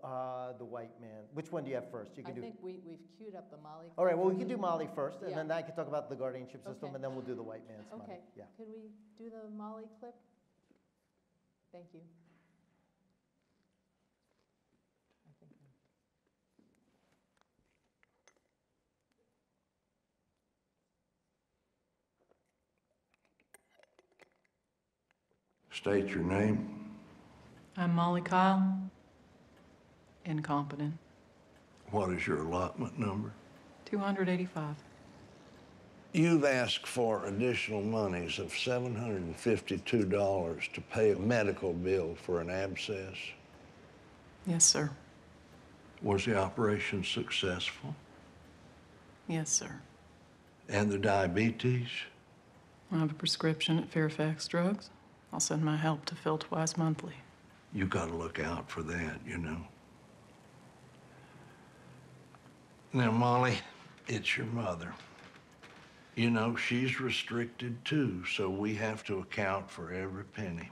the white man. Which one do you have first? You can I think we've queued up the Molly clip. All right, well, we can do Molly first, and Yeah. then I can talk about the guardianship system, Okay. and then we'll do the white man's money. Okay. Yeah. Could we do the Molly clip? Thank you. I think State your name. I'm Molly Kyle. Incompetent. What is your allotment number? 285. You've asked for additional monies of $752 to pay a medical bill for an abscess. Yes, sir. Was the operation successful? Yes, sir. And the diabetes? I have a prescription at Fairfax Drugs. I'll send my help to Phil twice monthly. You gotta look out for that, Now, Molly, it's your mother. She's restricted too, so we have to account for every penny.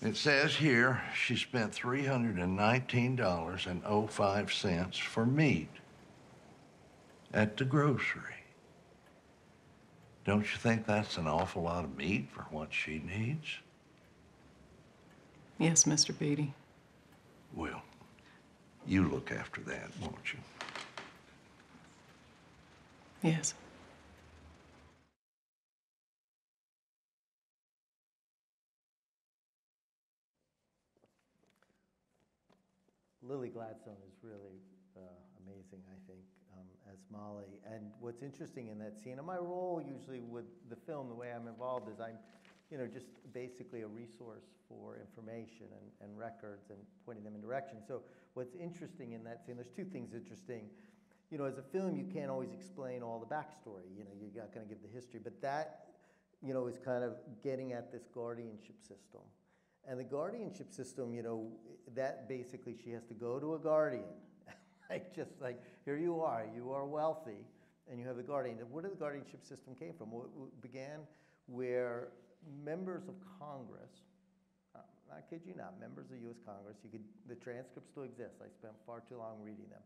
It says here she spent $319.05 for meat at the grocery. Don't you think that's an awful lot of meat for what she needs? Yes, Mr. Beatty. Well, you look after that, won't you? Yes. Lily Gladstone is really amazing, I think, as Molly. And what's interesting in that scene, and my role usually with the film, the way I'm involved is I'm, just basically a resource for information and records and pointing them in direction. So what's interesting in that scene, there's two things interesting. As a film, you can't always explain all the backstory. You're not going to give the history. But that, is kind of getting at this guardianship system. And the guardianship system, that basically she has to go to a guardian. just like, here you are wealthy, and you have a guardian. And where did the guardianship system came from? Well, it began where members of Congress, I kid you not, members of U.S. Congress, the transcripts still exist, I spent far too long reading them,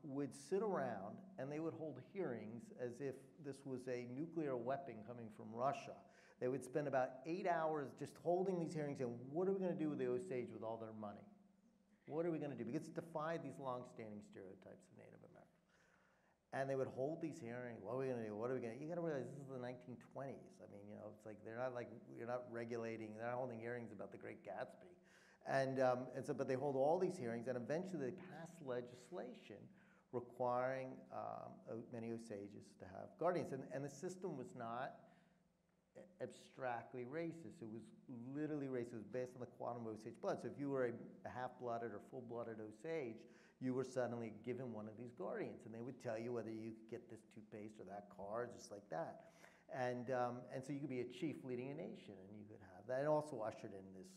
would sit around and they would hold hearings as if this was a nuclear weapon coming from Russia. They would spend about 8 hours just holding these hearings and what are we going to do with the Osage with all their money? What are we going to do? Because it defied these long-standing stereotypes of Native Americans. And they would hold these hearings. What are we going to do? What are we going to do? You got to realize this is the 1920s. I mean, it's like you're not regulating, they're not holding hearings about the Great Gatsby. And so, but they hold all these hearings, and eventually they pass legislation requiring many Osages to have guardians. And the system was not abstractly racist. It was literally racist. It was based on the quantum of Osage blood. So if you were a half-blooded or full-blooded Osage, you were suddenly given one of these guardians, and they would tell you whether you could get this toothpaste or that car, just like that. And so you could be a chief leading a nation, and you could have that. And also ushered in this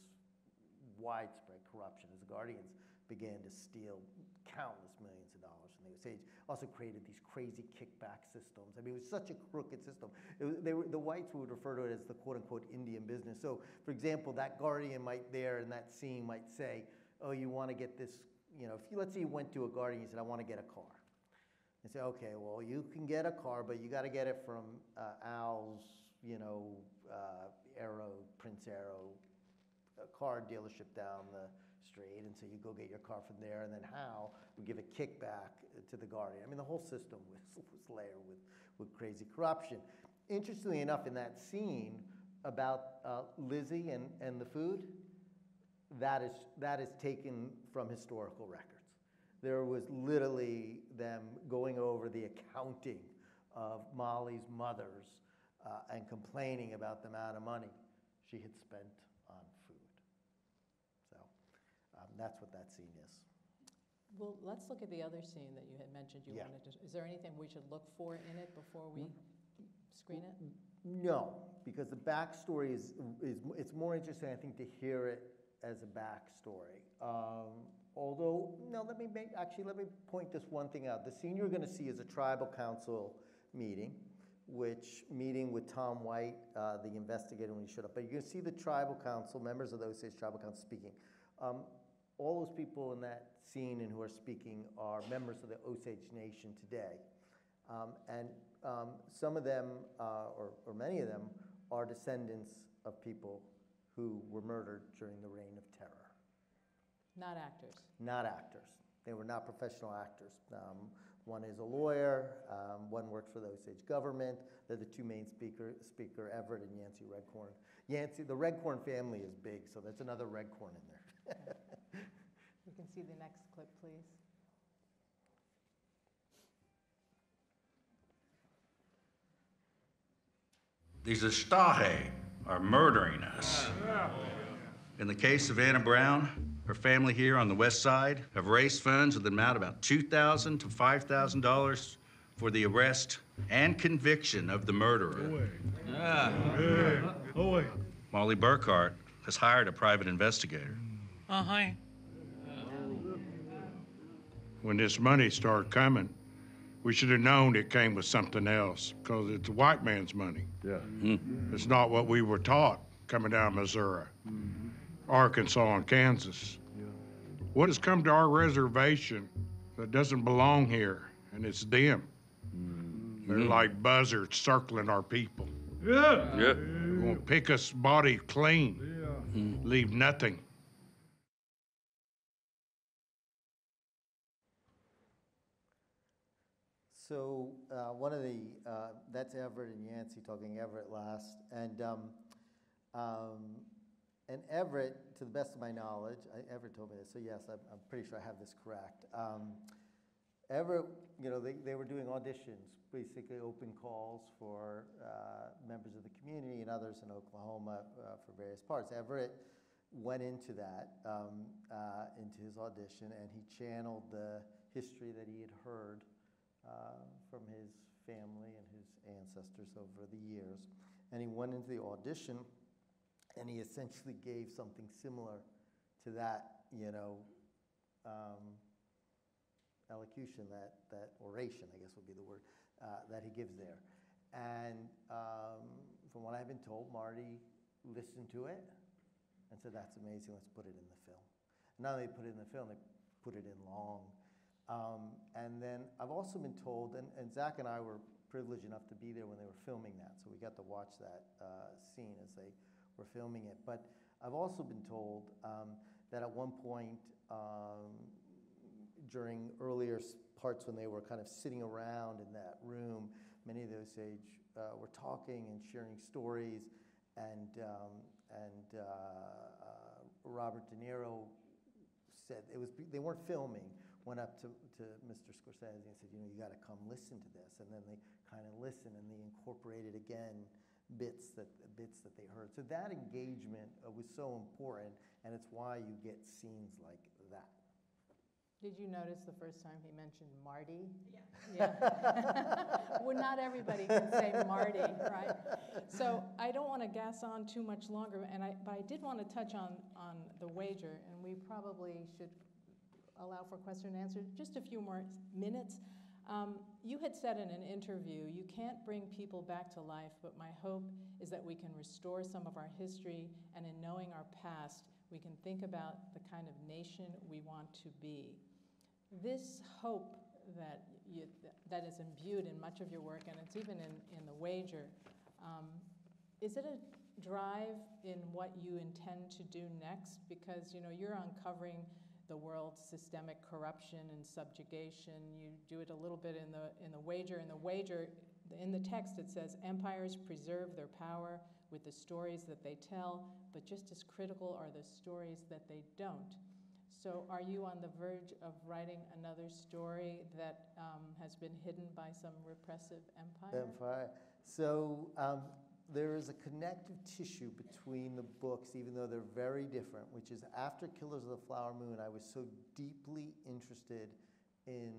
widespread corruption as the guardians began to steal countless millions of dollars from the Osage. Also created these crazy kickback systems. I mean, it was such a crooked system. The whites would refer to it as the quote-unquote Indian business. So, for example, that guardian there in that scene might say, oh, you want to get this, let's say you went to a guardian and you said, I want to get a car. And say, okay, well, you can get a car, but you got to get it from Al's, Prince Arrow car dealership down the street, and so you go get your car from there, and then Hal would give a kickback to the guardian. I mean, the whole system was layered with crazy corruption. Interestingly enough, in that scene about Lizzie and the food, that is taken from historical records. There was literally them going over the accounting of Molly's mother's and complaining about the amount of money she had spent on food. So that's what that scene is. Well, let's look at the other scene that you had mentioned you wanted to. Is there anything we should look for in it before we screen it? No, because the backstory is it's more interesting, I think, to hear it as a backstory. Although, no, let me point this one thing out. The scene you're going to see is a tribal council meeting, meeting with Tom White, the investigator, when he showed up. But you're going to see the tribal council, members of the Osage tribal council speaking. All those people in that scene and who are speaking are members of the Osage Nation today. And some of them, or many of them, are descendants of people who were murdered during the Reign of Terror. Not actors. Not actors. They were not professional actors. One is a lawyer, one works for the Osage government. They're the two main speaker Everett and Yancey Redcorn. The Redcorn family is big, so that's another Redcorn in there. You can see the next clip, please. These Astahe are murdering us. In the case of Anna Brown, her family here on the west side have raised funds with an amount of about $2,000 to $5,000 for the arrest and conviction of the murderer. Molly Burkhart has hired a private investigator. Hi. When this money started coming, we should have known it came with something else, because it's a white man's money. Yeah. It's not what we were taught coming down Missouri, Arkansas, and Kansas. What has come to our reservation that doesn't belong here, and it's them. They're like buzzards circling our people. Yeah. They're gonna pick us body clean, leave nothing. So one of that's Everett and Yancey talking, Everett last. And Everett, to the best of my knowledge, Everett told me this, so yes, I'm pretty sure I have this correct. Everett, they were doing auditions, basically open calls for members of the community and others in Oklahoma for various parts. Everett went into that, into his audition, and he channeled the history that he had heard from his family and his ancestors over the years. And he went into the audition, and he essentially gave something similar to that, elocution, that oration, I guess would be the word, that he gives there. And from what I've been told, Marty listened to it and said, that's amazing, let's put it in the film. And not only put it in the film, they put it in long. And then I've also been told, and Zach and I were privileged enough to be there when they were filming that, so we got to watch that scene as they were filming it. But I've also been told that at one point during earlier parts when they were kind of sitting around in that room, many of the Osage were talking and sharing stories, and Robert De Niro said, they weren't filming, went up to Mr. Scorsese and said, you got to come listen to this. And then they kind of listened, and they incorporated again bits that they heard. So that engagement was so important, and it's why you get scenes like that. Did you notice the first time he mentioned Marty? Yeah. Well, not everybody can say Marty, right? So I don't want to gas on too much longer, but I did want to touch on the wager, and we probably should allow for question and answer just a few more minutes. You had said in an interview, you can't bring people back to life, but my hope is that we can restore some of our history, and in knowing our past, we can think about the kind of nation we want to be. This hope that is imbued in much of your work, and it's even in the wager, is it a drive in what you intend to do next? Because you're uncovering the world's systemic corruption and subjugation. You do it a little bit in the wager. In the text, it says, empires preserve their power with the stories that they tell, but just as critical are the stories that they don't. So are you on the verge of writing another story that has been hidden by some repressive empire? So there is a connective tissue between the books, even though they're very different, which is after Killers of the Flower Moon, I was so deeply interested in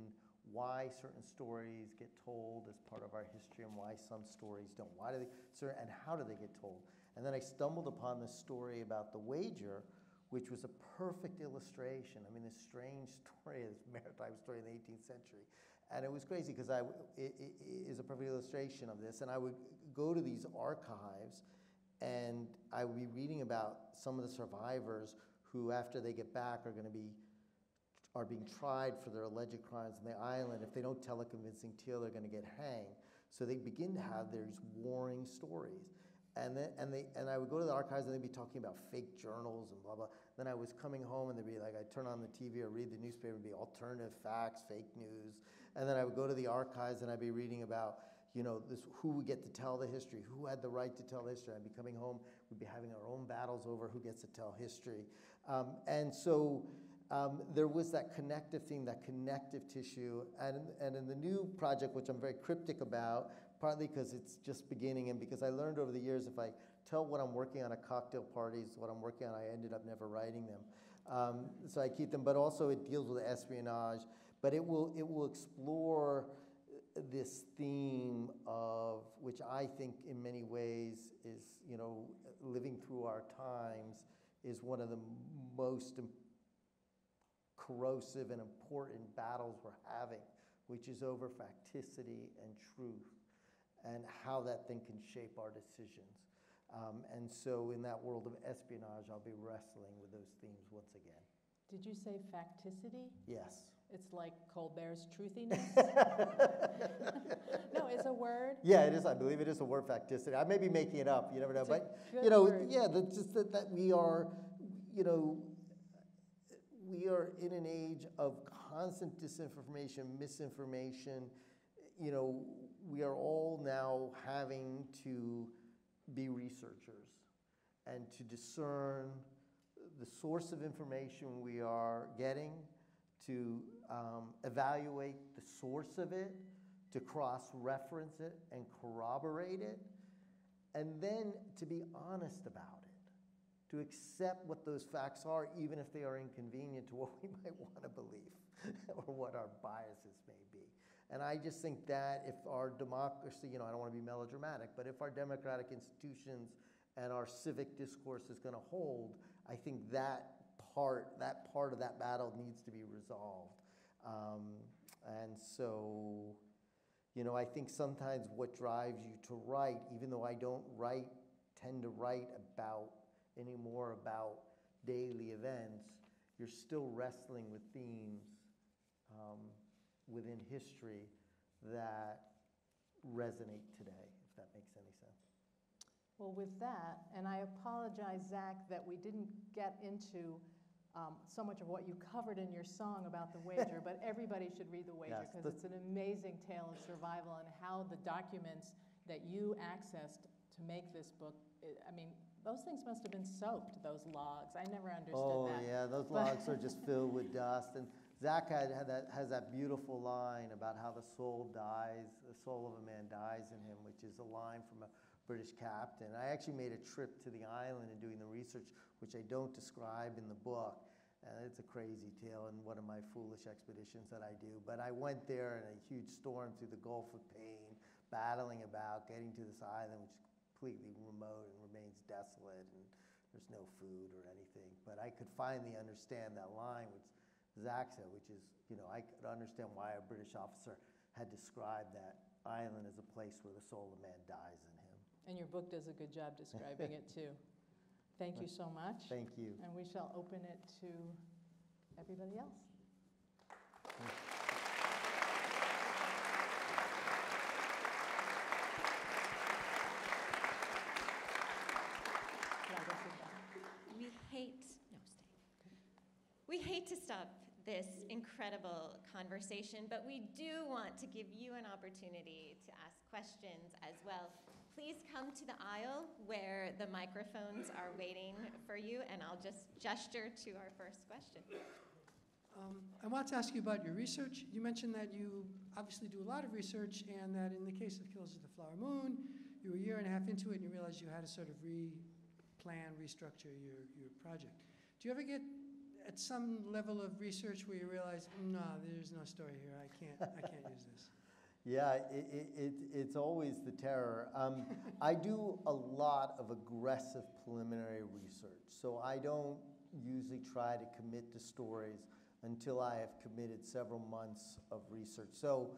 why certain stories get told as part of our history and why some stories don't. Why do they, and how do they get told? And then I stumbled upon this story about the wager, which was a perfect illustration. I mean, this strange story, this maritime story in the 18th century. And it was crazy because it is a perfect illustration of this. And I would go to these archives and I would be reading about some of the survivors who, after they get back, are being tried for their alleged crimes on the island. If they don't tell a convincing tale, they're going to get hanged. So they begin to have these warring stories. And I would go to the archives and they'd be talking about fake journals and blah, blah. Then I was coming home and they'd be like, I'd turn on the TV or read the newspaper and be alternative facts, fake news. And then I would go to the archives and I'd be reading about, who would get to tell the history, who had the right to tell history. I'd be coming home, we'd be having our own battles over who gets to tell history. And so there was that connective theme, that connective tissue. And in the new project, which I'm very cryptic about, partly because it's just beginning and because I learned over the years if I tell what I'm working on at cocktail parties, what I'm working on, I ended up never writing them. So I keep them, but also it deals with espionage. But it will explore this theme of, which I think in many ways is, living through our times is one of the most corrosive and important battles we're having, which is over facticity and truth, and how that thing can shape our decisions. And so in that world of espionage, I'll be wrestling with those themes once again. Did you say facticity? Yes. It's like Colbert's truthiness? No, it's a word? Yeah, it is. I believe it is a word, facticity. I may be making it up. You never know. It's but, word. Yeah, just that we are, we are in an age of constant disinformation, misinformation. We are all now having to be researchers and to discern the source of information we are getting, to evaluate the source of it, to cross-reference it and corroborate it, and then to be honest about it, to accept what those facts are, even if they are inconvenient to what we might want to believe or what our biases may be. And I just think that if our democracy, I don't want to be melodramatic, but if our democratic institutions and our civic discourse is going to hold, I think that part of that battle needs to be resolved. And so, I think sometimes what drives you to write, even though I don't tend to write anymore about daily events, you're still wrestling with themes within history that resonate today, if that makes any sense. Well, with that, and I apologize, Zach, that we didn't get into so much of what you covered in your song about the wager, but everybody should read the wager because it's an amazing tale of survival and how the documents that you accessed to make this book, those things must have been soaked, those logs. I never understood that. Oh, yeah, those logs are just filled with dust. And Zach has that beautiful line about how the soul of a man dies in him, which is a line from a British captain. I actually made a trip to the island and doing the research, which I don't describe in the book. It's a crazy tale and one of my foolish expeditions that I do. But I went there in a huge storm through the Gulf of Pain, battling about getting to this island, which is completely remote and remains desolate, and there's no food or anything. But I could finally understand that line, which Zach said, which is, I could understand why a British officer had described that island as a place where the soul of man dies in him. And your book does a good job describing it too. Thank you so much. Thank you. And we shall open it to everybody else. We hate to stop this incredible conversation, but we do want to give you an opportunity to ask questions as well. Please come to the aisle where the microphones are waiting for you, and I'll just gesture to our first question. I want to ask you about your research. You mentioned that you obviously do a lot of research, and that in the case of Killers of the Flower Moon, you were a year and a half into it, and you realized you had to sort of replan, restructure your project. Do you ever get at some level of research where you realize, no, there's no story here, I can't use this? Yeah, it's always the terror. I do a lot of aggressive preliminary research, so I don't usually try to commit to stories until I have committed several months of research. So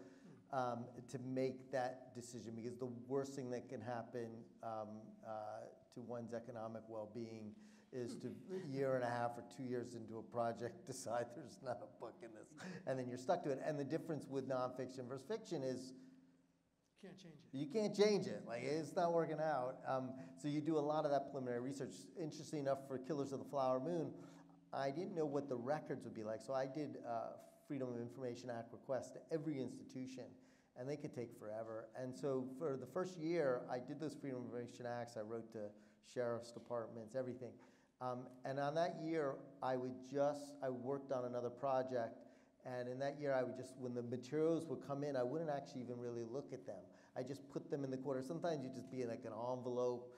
to make that decision, because the worst thing that can happen to one's economic well-being is to a year and a half or 2 years into a project decide there's not a book in this, and then you're stuck to it. And the difference with nonfiction versus fiction is you can't change it. You can't change it. Like, it's not working out. So you do a lot of that preliminary research. Interesting enough, for Killers of the Flower Moon, I didn't know what the records would be like, so I did Freedom of Information Act requests to every institution, and they could take forever. And so for the first year, I did those Freedom of Information Acts. I wrote to sheriff's departments, everything. And on that year, I worked on another project, and in that year, when the materials would come in, I wouldn't actually even really look at them. I just put them in the corner. Sometimes you just be in like an envelope.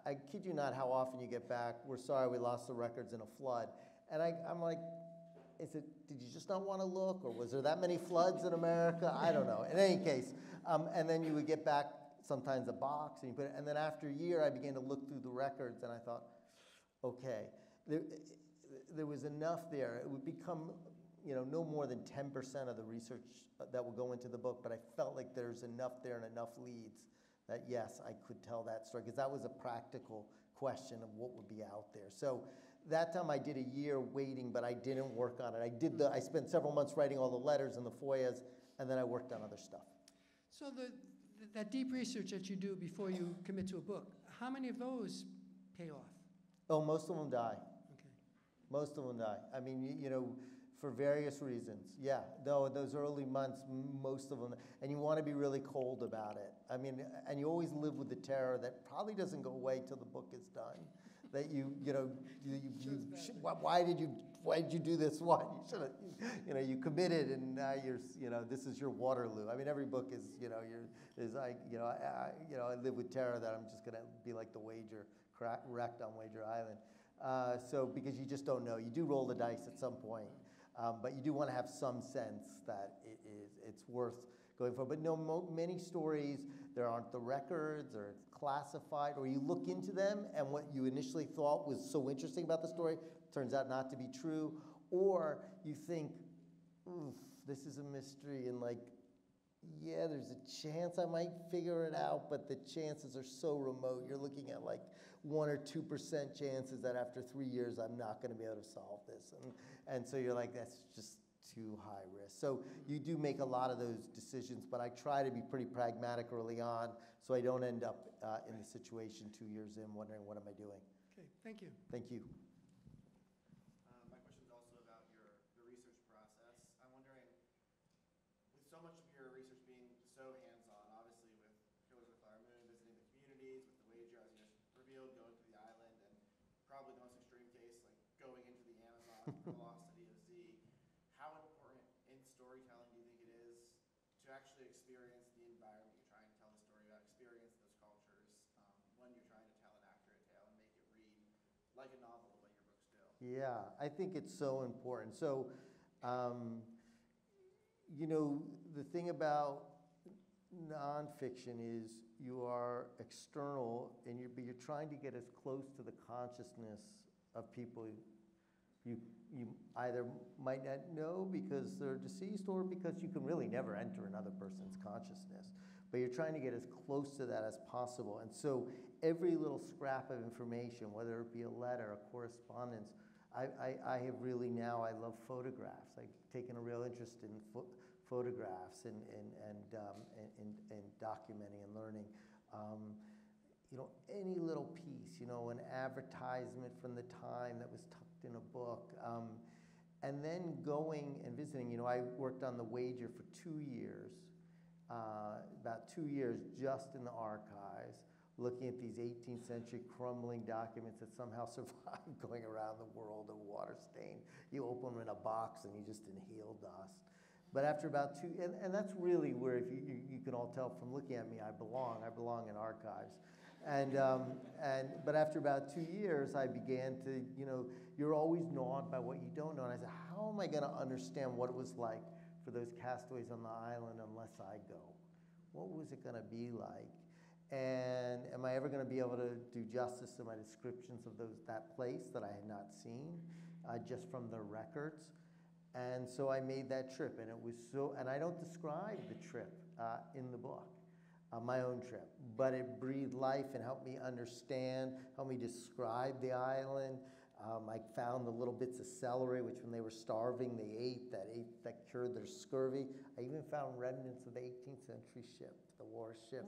I kid you not how often you get back, we're sorry, we lost the records in a flood. And I'm like, did you just not want to look, or was there that many floods in America? I don't know. In any case, and then you would get back sometimes a box, and you put it, and then after a year, I began to look through the records, and I thought, okay, there was enough there. It would become, no more than 10% of the research that will go into the book, but I felt like there's enough there and enough leads that, yes, I could tell that story, because that was a practical question of what would be out there. So that time I did a year waiting, but I didn't work on it. I spent several months writing all the letters and the FOIAs, and then I worked on other stuff. So that deep research that you do before you commit to a book, how many of those pay off? Oh, most of them die. Okay. Most of them die. I mean, for various reasons. Yeah, no, those early months, most of them, and you want to be really cold about it. I mean, and you always live with the terror that probably doesn't go away till the book is done. That why did you do this? Why you should have, you committed, and now this is your Waterloo. I mean, every book is, I live with terror that I'm just gonna be like the Wager, wrecked on Wager Island. So because you just don't know, you do roll the dice at some point. But you do want to have some sense that it's worth going for. But no, many stories, there aren't the records, or it's classified, or you look into them, and what you initially thought was so interesting about the story turns out not to be true, or you think, oof, this is a mystery, and yeah, there's a chance I might figure it out, but the chances are so remote. You're looking at 1 or 2% chances that after 3 years I'm not going to be able to solve this. And so you're like, that's just too high risk. So you do make a lot of those decisions, but I try to be pretty pragmatic early on so I don't end up in the situation 2 years in wondering, what am I doing? Okay, thank you. Thank you. My question is also about the research process. I'm wondering, with so much of your research being so hands-on, obviously with Killers of the Flower Moon, visiting the communities, with the Wager, as you just revealed, going to the island, and probably the most extreme case, going into the Amazon, the lost city of Z. How important in storytelling do you think it is to actually experience the environment you're trying to tell the story about, experience those cultures, when you're trying to tell an accurate tale and make it read like a novel the way your books do? Yeah, I think it's so important. So, you know, the thing about nonfiction is you are external, and you're trying to get as close to the consciousness of people you either might not know because they're deceased, or because you can really never enter another person's consciousness. But you're trying to get as close to that as possible. And so every little scrap of information, whether it be a letter, a correspondence, I have really now, I love photographs. I've taken a real interest in photographs and documenting and learning. You know, any little piece, you know, an advertisement from the time that was tucked in a book. And then going and visiting, you know, I worked on The Wager for 2 years, about 2 years just in the archives, looking at these 18th century crumbling documents that somehow survived going around the world of water stain. You open them in a box and you just inhale dust. But after about and that's really where, if you can all tell from looking at me, I belong in archives. But after about 2 years, I began to, you know, you're always gnawed by what you don't know. And I said, how am I going to understand what it was like for those castaways on the island unless I go? What was it going to be like? And am I ever going to be able to do justice to my descriptions of that place that I had not seen, just from the records? And so I made that trip, and it was so, and I don't describe the trip in the book, my own trip, but it breathed life and helped me understand, helped me describe the island. I found the little bits of celery, which when they were starving, they ate, that cured their scurvy. I even found remnants of the 18th century ship, the warship,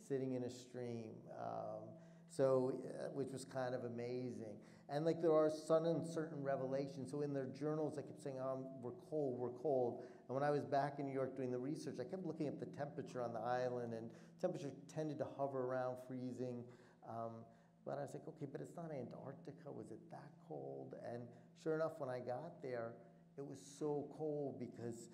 sitting in a stream, which was kind of amazing. And like there are some uncertain revelations. So in their journals, they kept saying, we're cold, we're cold. And when I was back in New York doing the research, I kept looking at the temperature on the island, and temperature tended to hover around freezing. But I was like, okay, but it's not Antarctica. Was it that cold? And sure enough, when I got there, it was so cold because,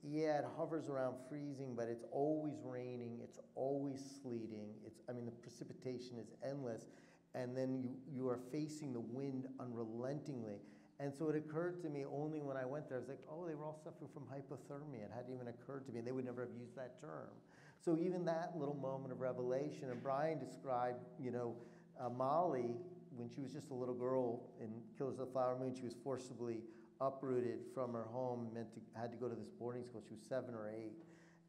yeah, it hovers around freezing, but it's always raining. It's always sleeting. The precipitation is endless. And then you are facing the wind unrelentingly. And so it occurred to me only when I went there, I was like, oh, they were all suffering from hypothermia. It hadn't even occurred to me. They would never have used that term. So even that little moment of revelation, and Brian described, you know, Molly, when she was just a little girl in Killers of the Flower Moon, she was forcibly uprooted from her home, had to go to this boarding school. She was 7 or 8.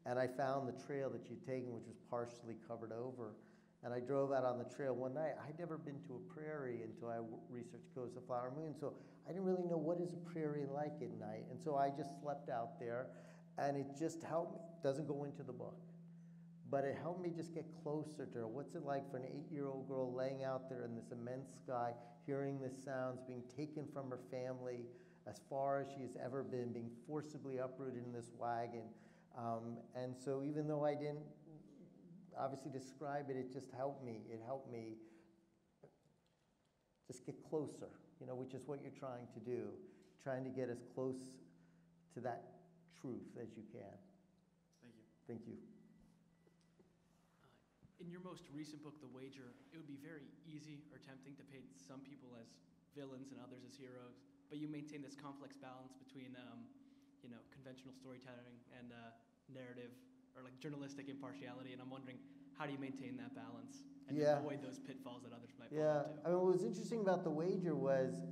And I found the trail that she'd taken, which was partially covered over. And I drove out on the trail one night. I'd never been to a prairie until I researched Killers of the Flower Moon, so I didn't really know what is a prairie like at night. And so I just slept out there, and it just helped me. It doesn't go into the book, but it helped me just get closer to her. What's it like for an 8-year-old girl laying out there in this immense sky, hearing the sounds, being taken from her family as far as she has ever been, being forcibly uprooted in this wagon. And so even though I didn't obviously describe it, it just helped me. It helped me just get closer, you know, which is what you're trying to do, trying to get as close to that truth as you can. Thank you. Thank you. In your most recent book, The Wager, it would be very easy or tempting to paint some people as villains and others as heroes, but you maintain this complex balance between, you know, conventional storytelling and narrative, or like journalistic impartiality, and I'm wondering, how do you maintain that balance and avoid those pitfalls that others might fall into? I mean, what was interesting about The Wager was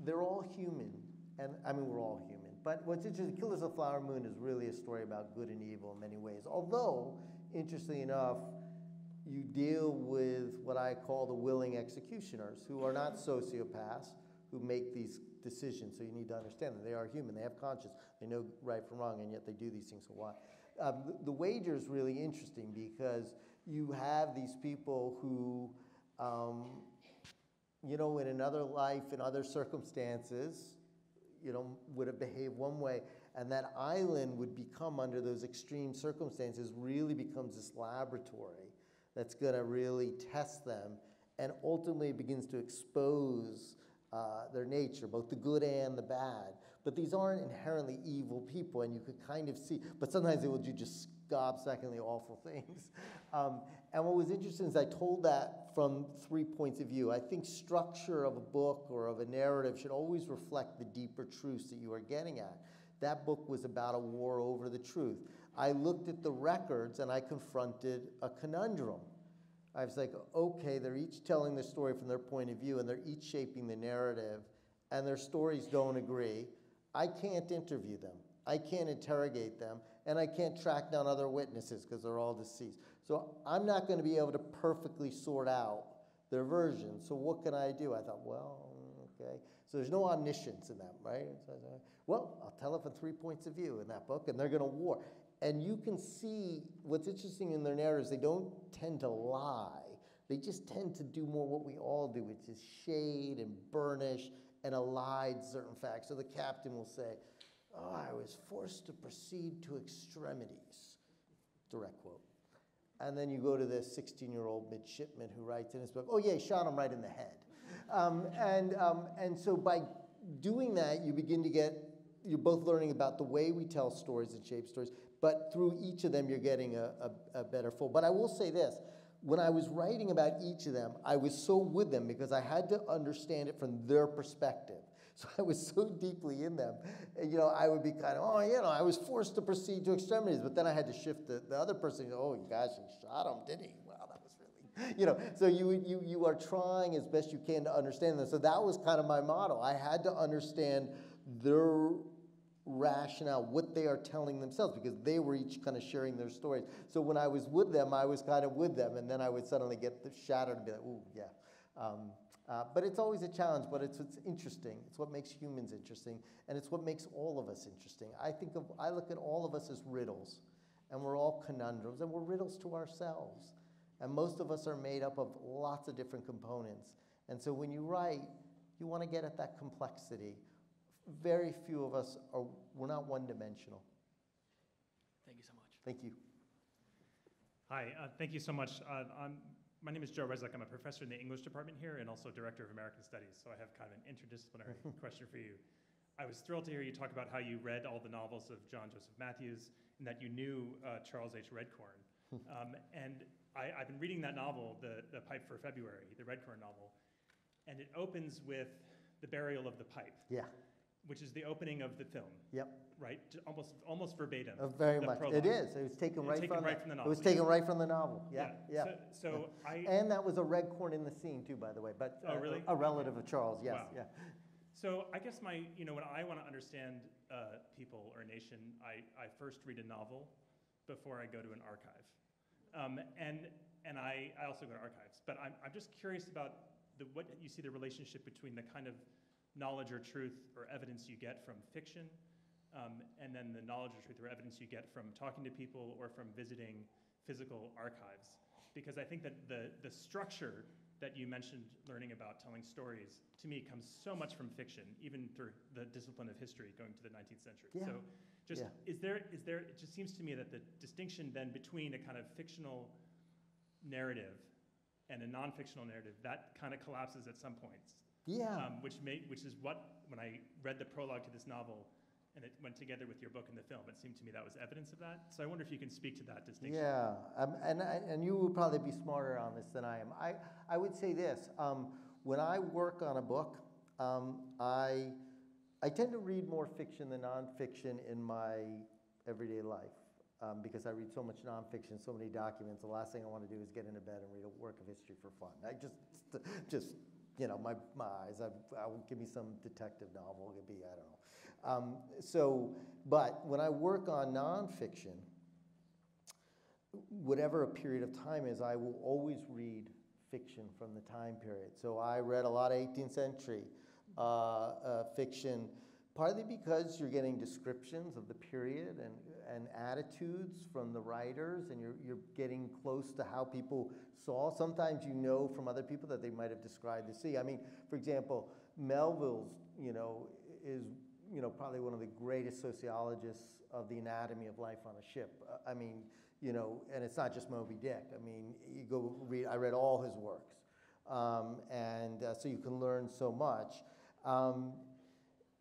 they're all human, and I mean, we're all human, but what's interesting, Killers of the Flower Moon is really a story about good and evil in many ways, although, interestingly enough, you deal with what I call the willing executioners, who are not sociopaths, who make these decisions, so you need to understand that they are human, they have conscience, they know right from wrong, and yet they do these things. So why? The Wager is really interesting because you have these people who, you know, in another life, in other circumstances, you know, would have behaved one way, and that island would become, under those extreme circumstances, really becomes this laboratory that's going to really test them, and ultimately begins to expose their nature, both the good and the bad. But these aren't inherently evil people, and you could kind of see, but sometimes they will do just gobsmackingly awful things. And what was interesting is I told that from 3 points of view. I think structure of a book or of a narrative should always reflect the deeper truths that you are getting at. That book was about a war over the truth. I looked at the records and I confronted a conundrum. I was like, okay, they're each telling the story from their point of view and they're each shaping the narrative and their stories don't agree. I can't interview them. I can't interrogate them, and I can't track down other witnesses because they're all deceased. So I'm not going to be able to perfectly sort out their versions. So what can I do? I thought, well, okay. So there's no omniscience in that, right? So I thought, well, I'll tell it from 3 points of view in that book, and they're going to war. And you can see what's interesting in their narratives, they don't tend to lie. They just tend to do more what we all do, which is shade and burnish and elide certain facts. So the captain will say, oh, I was forced to proceed to extremities, direct quote. And then you go to this 16-year-old midshipman who writes in his book, oh yeah, he shot him right in the head. And so by doing that, you begin to get, you're both learning about the way we tell stories and shape stories, but through each of them, you're getting a better full. But I will say this, when I was writing about each of them, I was so with them because I had to understand it from their perspective. So I was so deeply in them. And, I would be kind of, I was forced to proceed to extremities, but then I had to shift the other person. Oh, gosh, he shot him, did he? Wow, that was really, so you are trying as best you can to understand them. So that was kind of my motto. I had to understand their rationale, what they are telling themselves, because they were each kind of sharing their stories. So when I was with them, I was kind of with them, and then I would suddenly get shattered and be like, ooh, yeah. But it's always a challenge, but it's interesting. It's what makes humans interesting, and it's what makes all of us interesting. I look at all of us as riddles, and we're all conundrums, and we're riddles to ourselves. And most of us are made up of lots of different components. And so when you write, you want to get at that complexity. Very few of us we're not one-dimensional. Thank you so much. Thank you. Hi, thank you so much. My name is Joe Resnick. I'm a professor in the English department here and also director of American Studies, so I have kind of an interdisciplinary question for you. I was thrilled to hear you talk about how you read all the novels of John Joseph Matthews and that you knew Charles H. Redcorn. And I've been reading that novel, The Pipe for February, the Redcorn novel, and it opens with the burial of the pipe. Yeah. Which is the opening of the film. Yep. Right? Almost verbatim. Very much. Prologue. It is. It was taken right from the novel. It was taken right from the novel. Yeah. So and that was a Redcorn in the scene too, by the way. But oh, really? A relative of Charles. Yes. Wow. Yeah. So I guess when I want to understand people or a nation, I first read a novel before I go to an archive, and I also go to archives. But I'm just curious about what you see the relationship between the kind of knowledge or truth or evidence you get from fiction, and then the knowledge or truth or evidence you get from talking to people or from visiting physical archives. Because I think that the structure that you mentioned learning about telling stories, to me, comes so much from fiction, even through the discipline of history going to the 19th century. Yeah. So is there, it just seems to me that the distinction then between a kind of fictional narrative and a non-fictional narrative, that kind of collapses at some points. Yeah. Which is what, when I read the prologue to this novel, and it went together with your book and the film, it seemed to me that was evidence of that. So I wonder if you can speak to that distinction. Yeah, and you would probably be smarter on this than I am. I would say this, when I work on a book, I tend to read more fiction than nonfiction in my everyday life. Because I read so much nonfiction, so many documents, the last thing I want to do is get into bed and read a work of history for fun. I just my eyes, give me some detective novel, it could be, I don't know. But when I work on nonfiction, whatever a period of time is, I will always read fiction from the time period. So I read a lot of 18th century fiction, partly because you're getting descriptions of the period and attitudes from the writers, and you're getting close to how people saw. Sometimes you know from other people that they might have described the sea. I mean, for example, Melville's, is, probably one of the greatest sociologists of the anatomy of life on a ship. I mean, and it's not just Moby Dick. I mean, you go read, I read all his works. So you can learn so much.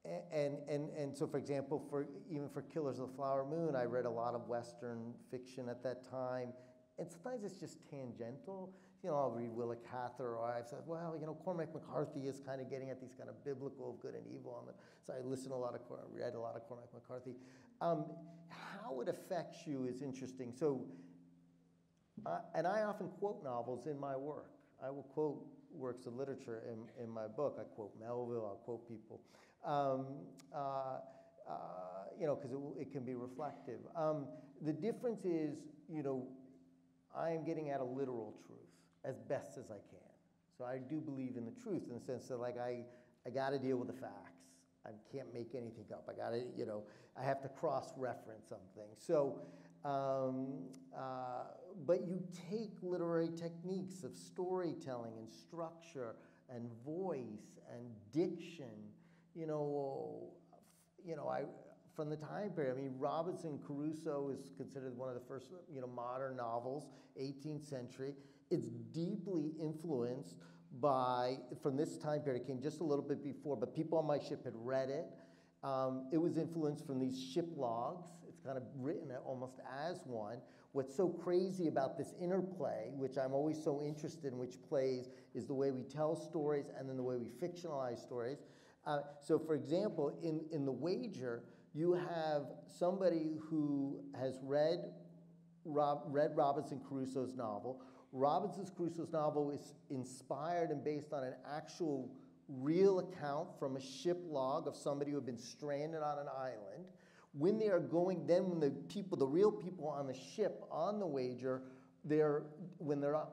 And so, for example, even for Killers of the Flower Moon, I read a lot of Western fiction at that time, and sometimes it's just tangential. You know, I'll read Willa Cather, or I've said, well, you know, Cormac McCarthy is kind of getting at these kind of biblical good and evil. So I read a lot of Cormac McCarthy. How it affects you is interesting. So, and I often quote novels in my work. I will quote works of literature in my book. I quote Melville, I'll quote people. You know, because it can be reflective. The difference is, you know, I am getting at a literal truth as best as I can. So I do believe in the truth in the sense that, like, I got to deal with the facts. I can't make anything up. I got to, you know, I have to cross-reference something. So, but you take literary techniques of storytelling and structure and voice and diction, from the time period. I mean, Robinson Crusoe is considered one of the first, modern novels, 18th century. It's deeply influenced by, from this time period, it came just a little bit before, but people on my ship had read it. It was influenced from these ship logs. It's kind of written almost as one. What's so crazy about this interplay, which I'm always so interested in, which plays, is the way we tell stories and then the way we fictionalize stories. So for example, in The Wager, you have somebody who has read Robinson Crusoe's novel. Robinson Crusoe's novel is inspired and based on an actual real account from a ship log of somebody who had been stranded on an island. When they are going, then when the real people on the ship on The Wager, when they're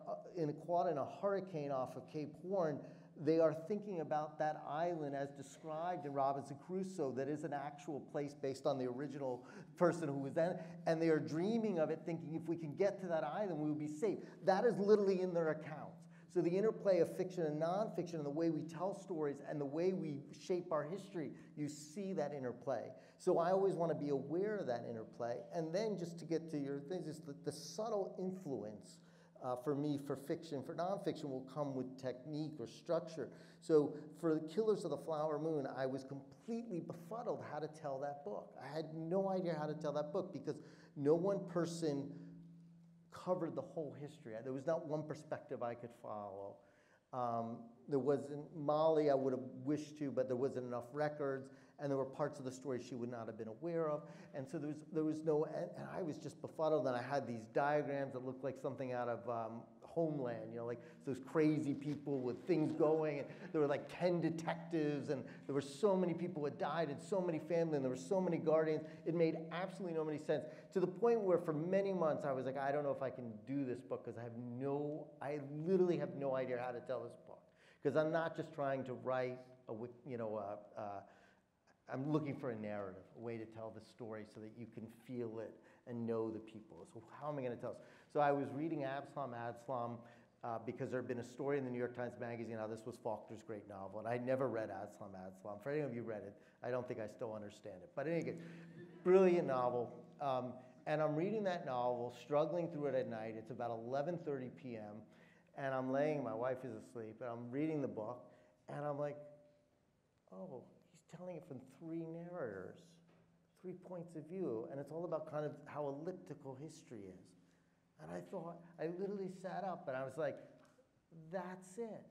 caught in a hurricane off of Cape Horn, they are thinking about that island as described in Robinson Crusoe, that is an actual place based on the original person who was then, and they are dreaming of it, thinking if we can get to that island, we will be safe. That is literally in their accounts. So the interplay of fiction and nonfiction and the way we tell stories and the way we shape our history, you see that interplay. So I always want to be aware of that interplay. And then just to get to your things, is the subtle influence for me, for fiction, for nonfiction, will come with technique or structure. So for the Killers of the Flower Moon, I was completely befuddled how to tell that book. I had no idea how to tell that book because no one person covered the whole history. There was not one perspective I could follow. There wasn't, Molly, I would have wished to, but there wasn't enough records, and there were parts of the story she would not have been aware of. And so there was no, and I was just befuddled, and I had these diagrams that looked like something out of Homeland, like those crazy people with things going, and there were like 10 detectives, and there were so many people who had died, and so many family, and there were so many guardians. It made absolutely no sense, to the point where for many months I was like, I don't know if I can do this book, because I literally have no idea how to tell this book. Because I'm not just trying to write I'm looking for a narrative, a way to tell the story so that you can feel it and know the people. So how am I going to tell it? So I was reading Absalom, because there had been a story in the New York Times Magazine how this was Faulkner's great novel, and I'd never read Absalom. For any of you read it, I don't think I still understand it. But anyway, brilliant novel. And I'm reading that novel, struggling through it at night. It's about 11:30 p.m., and I'm laying, my wife is asleep, and I'm reading the book, and I'm like, oh, he's telling it from three narrators, 3 points of view, and it's all about kind of how elliptical history is. And I thought, I literally sat up and I was like, that's it.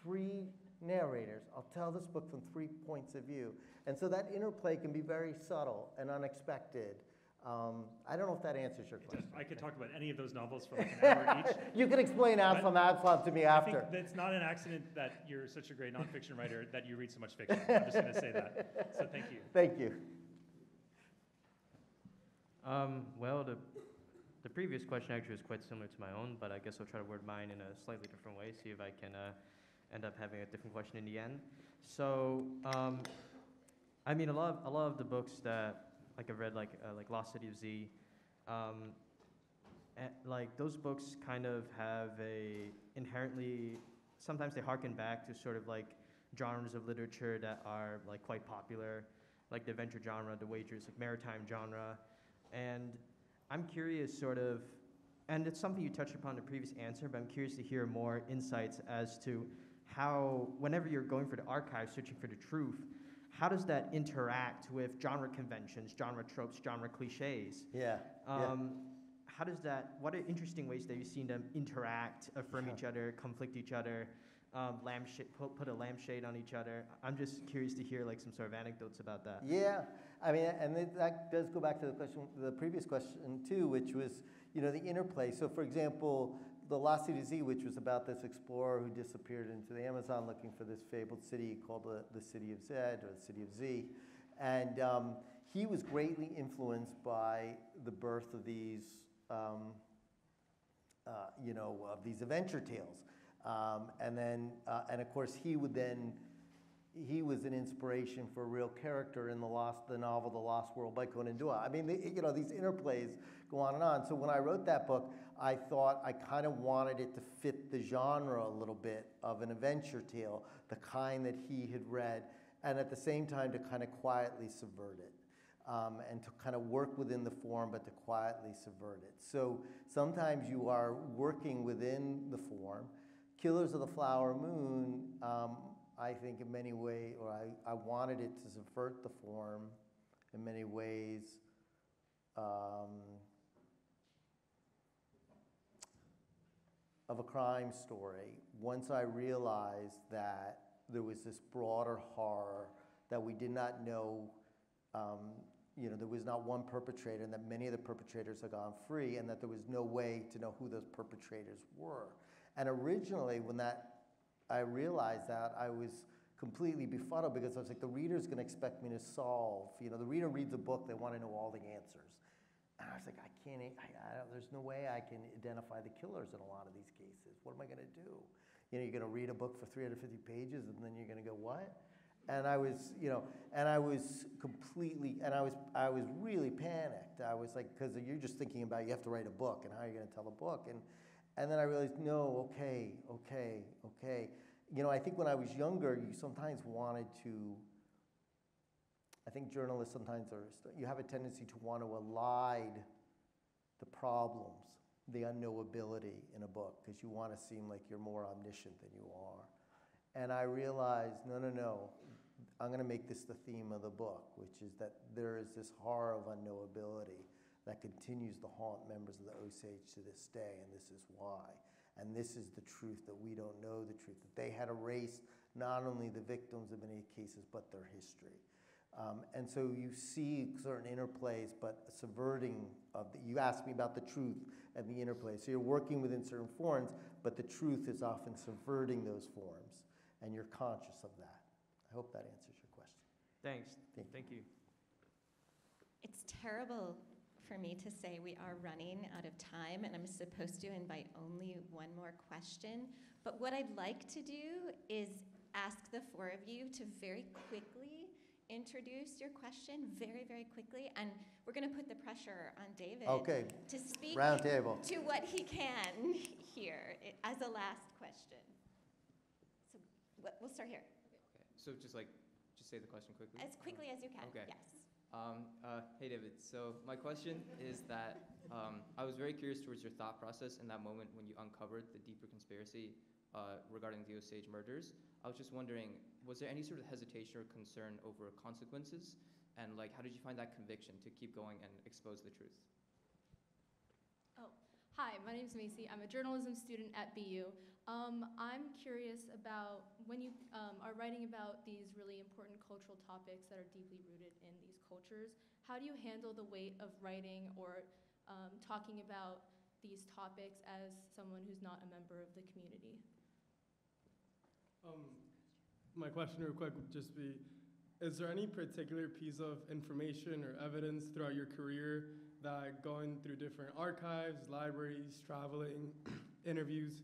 3 narrators. I'll tell this book from 3 points of view. And so that interplay can be very subtle and unexpected. I don't know if that answers your question. I could talk about any of those novels for like an hour each. You can explain Absalom to me after. I think it's not an accident that you're such a great nonfiction writer that you read so much fiction. I'm just going to say that. So thank you. Thank you. Well, the previous question actually was quite similar to my own, but I guess I'll try to word mine in a slightly different way, see if I can end up having a different question in the end. So, I mean, a lot of the books that I've read, like Lost City of Z, like those books kind of have a inherently, sometimes they harken back to sort of like genres of literature that are like quite popular, like the adventure genre, the wagers, like maritime genre, and I'm curious sort of, and it's something you touched upon in the previous answer, but I'm curious to hear more insights as to how, whenever you're going for the archive, searching for the truth, how does that interact with genre conventions, genre tropes, genre cliches? Yeah. How does that, what are interesting ways that you've seen them interact, affirm each other, conflict each other, put a lampshade on each other? I'm just curious to hear like some sort of anecdotes about that. Yeah, I mean, and that does go back to the question, the previous question too, which was, you know, the interplay. So for example, the La City Z, which was about this explorer who disappeared into the Amazon looking for this fabled city called the City of Zed, or the City of Z. And he was greatly influenced by the birth of these, you know, of these adventure tales. And then, and of course, he was an inspiration for a real character in the novel The Lost World by Conan Doyle. I mean, you know, these interplays go on and on. So when I wrote that book, I thought I kind of wanted it to fit the genre a little bit of an adventure tale, the kind that he had read, and at the same time to kind of quietly subvert it. And to kind of work within the form, but to quietly subvert it. So sometimes you are working within the form. Killers of the Flower Moon, I think in many ways, or I wanted it to subvert the form in many ways. Of a crime story, once I realized that there was this broader horror that we did not know, you know, there was not one perpetrator, and that many of the perpetrators had gone free, and that there was no way to know who those perpetrators were. And originally, when I realized that, I was completely befuddled, because I was like, the reader's gonna expect me to solve, you know, the reader reads a book, they wanna know all the answers. And I was like, there's no way I can identify the killers in a lot of these cases. What am I gonna do? You know, you're gonna read a book for 350 pages and then you're gonna go, what? And I was, you know, and I was completely, and I was really panicked. I was like, because you're just thinking about, you have to write a book and how you're gonna tell a book. And then I realized, no, okay. You know, I think when I was younger, you sometimes wanted to, I think journalists sometimes you have a tendency to want to elide the problems, the unknowability in a book, because you want to seem like you're more omniscient than you are. And I realized, no, I'm going to make this the theme of the book, which is that there is this horror of unknowability that continues to haunt members of the Osage to this day, and this is why. And this is the truth, that we don't know the truth, that they had erased not only the victims in many cases, but their history. And so you see certain interplays, but subverting of you asked me about the truth and the interplay. So you're working within certain forms, but the truth is often subverting those forms, and you're conscious of that. I hope that answers your question. Thanks. Thank you. It's terrible for me to say we are running out of time, and I'm supposed to invite only one more question. But what I'd like to do is ask the four of you to very quickly introduce your question, very, very quickly, and we're going to put the pressure on David to speak round table to what he can here as a last question. So we'll start here. Okay. So just say the question quickly. As quickly as you can. Okay. Yes. Hey David. So my question is that I was very curious towards your thought process in that moment when you uncovered the deeper conspiracy regarding the Osage Murders. I was just wondering, was there any sort of hesitation or concern over consequences? And like, how did you find that conviction to keep going and expose the truth? Oh, hi, my name is Macy. I'm a journalism student at BU. I'm curious about when you are writing about these really important cultural topics that are deeply rooted in these cultures, how do you handle the weight of writing or talking about these topics as someone who's not a member of the community? My question real quick would just be, is there any particular piece of information or evidence throughout your career that going through different archives, libraries, traveling, interviews,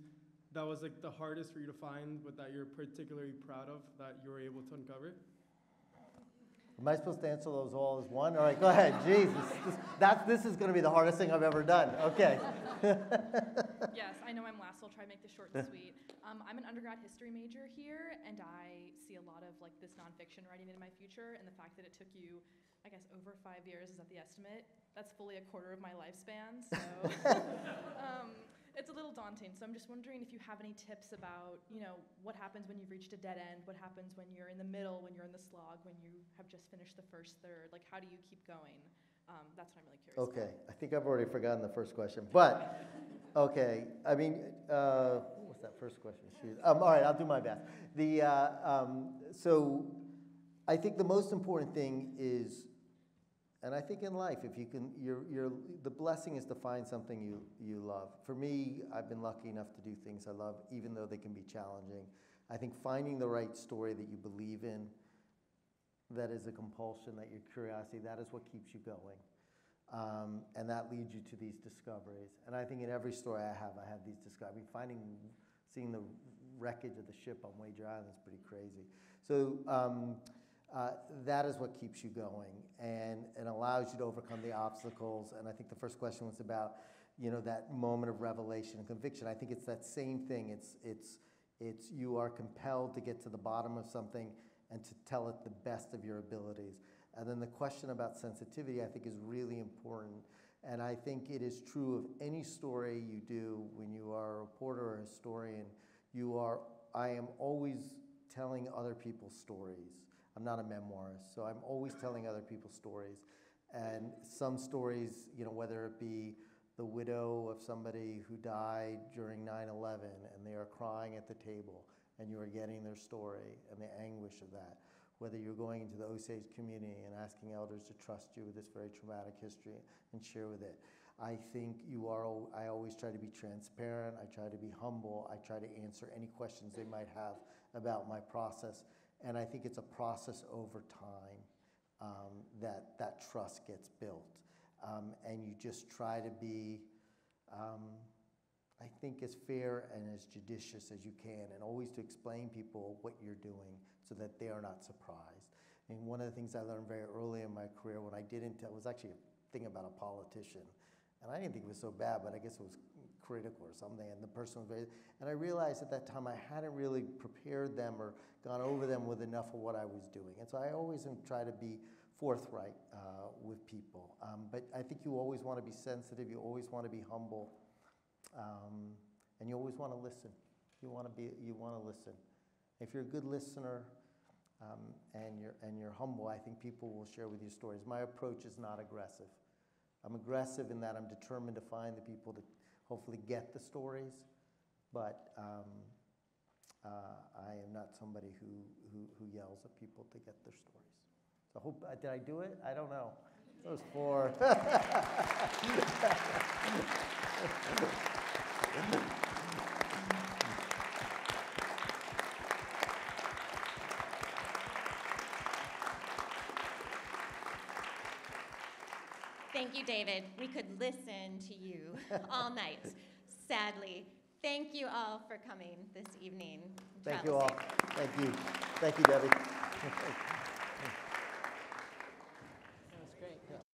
that was like the hardest for you to find, but that you're particularly proud of, that you were able to uncover? Am I supposed to answer those all as one? All right, go ahead. Jesus, this is going to be the hardest thing I've ever done. Okay. Yes, I know I'm last, so I'll try to make this short and sweet. I'm an undergrad history major here, and I see a lot of like this nonfiction writing in my future, and the fact that it took you, I guess, over 5 years is at the estimate. That's fully a quarter of my lifespan, so. it's a little daunting. So I'm just wondering if you have any tips about, what happens when you've reached a dead end, what happens when you're in the middle, when you're in the slog, when you have just finished the first third, like how do you keep going? That's what I'm really curious Okay, about. I think I've already forgotten the first question, but, okay, I mean, what was that first question? Shoot. All right, I'll do my best. So I think the most important thing is, and I think in life, if you can, the blessing is to find something you love. For me, I've been lucky enough to do things I love, even though they can be challenging. I think finding the right story that you believe in, that is a compulsion, that your curiosity, that is what keeps you going. And that leads you to these discoveries. And I think in every story I have these discoveries. Seeing the wreckage of the ship on Wager Island is pretty crazy. So that is what keeps you going and allows you to overcome the obstacles. And I think the first question was about, that moment of revelation and conviction. I think it's that same thing. It's you are compelled to get to the bottom of something and to tell it the best of your abilities. And then the question about sensitivity, I think, is really important. And I think it is true of any story you do when you are a reporter or a historian. I am always telling other people's stories. I'm not a memoirist, so I'm always telling other people's stories. And some stories, whether it be the widow of somebody who died during 9/11 and they are crying at the table and you are getting their story and the anguish of that, whether you're going into the Osage community and asking elders to trust you with this very traumatic history and share with it. I think I always try to be transparent, I try to be humble, I try to answer any questions they might have about my process, and I think it's a process over time that trust gets built. And you just try to be, I think, as fair and as judicious as you can, and always to explain people what you're doing so that they are not surprised. And one of the things I learned very early in my career when I was actually a thing about a politician, and I didn't think it was so bad, but I guess it was critical or something, and the person was very, and I realized at that time I hadn't really prepared them or gone over them with enough of what I was doing. And so I always try to be forthright with people. But I think you always want to be sensitive, you always want to be humble, and you always want to listen. You want to listen. If you're a good listener and you're humble, I think people will share with you stories. My approach is not aggressive. I'm aggressive in that I'm determined to find the people that hopefully get the stories, but I am not somebody who yells at people to get their stories. So I hope, did I do it? I don't know. Those four. Thank you, David. We could listen to you all night, sadly. Thank you all for coming this evening. Thank you all. Thank you. Thank you, Debbie.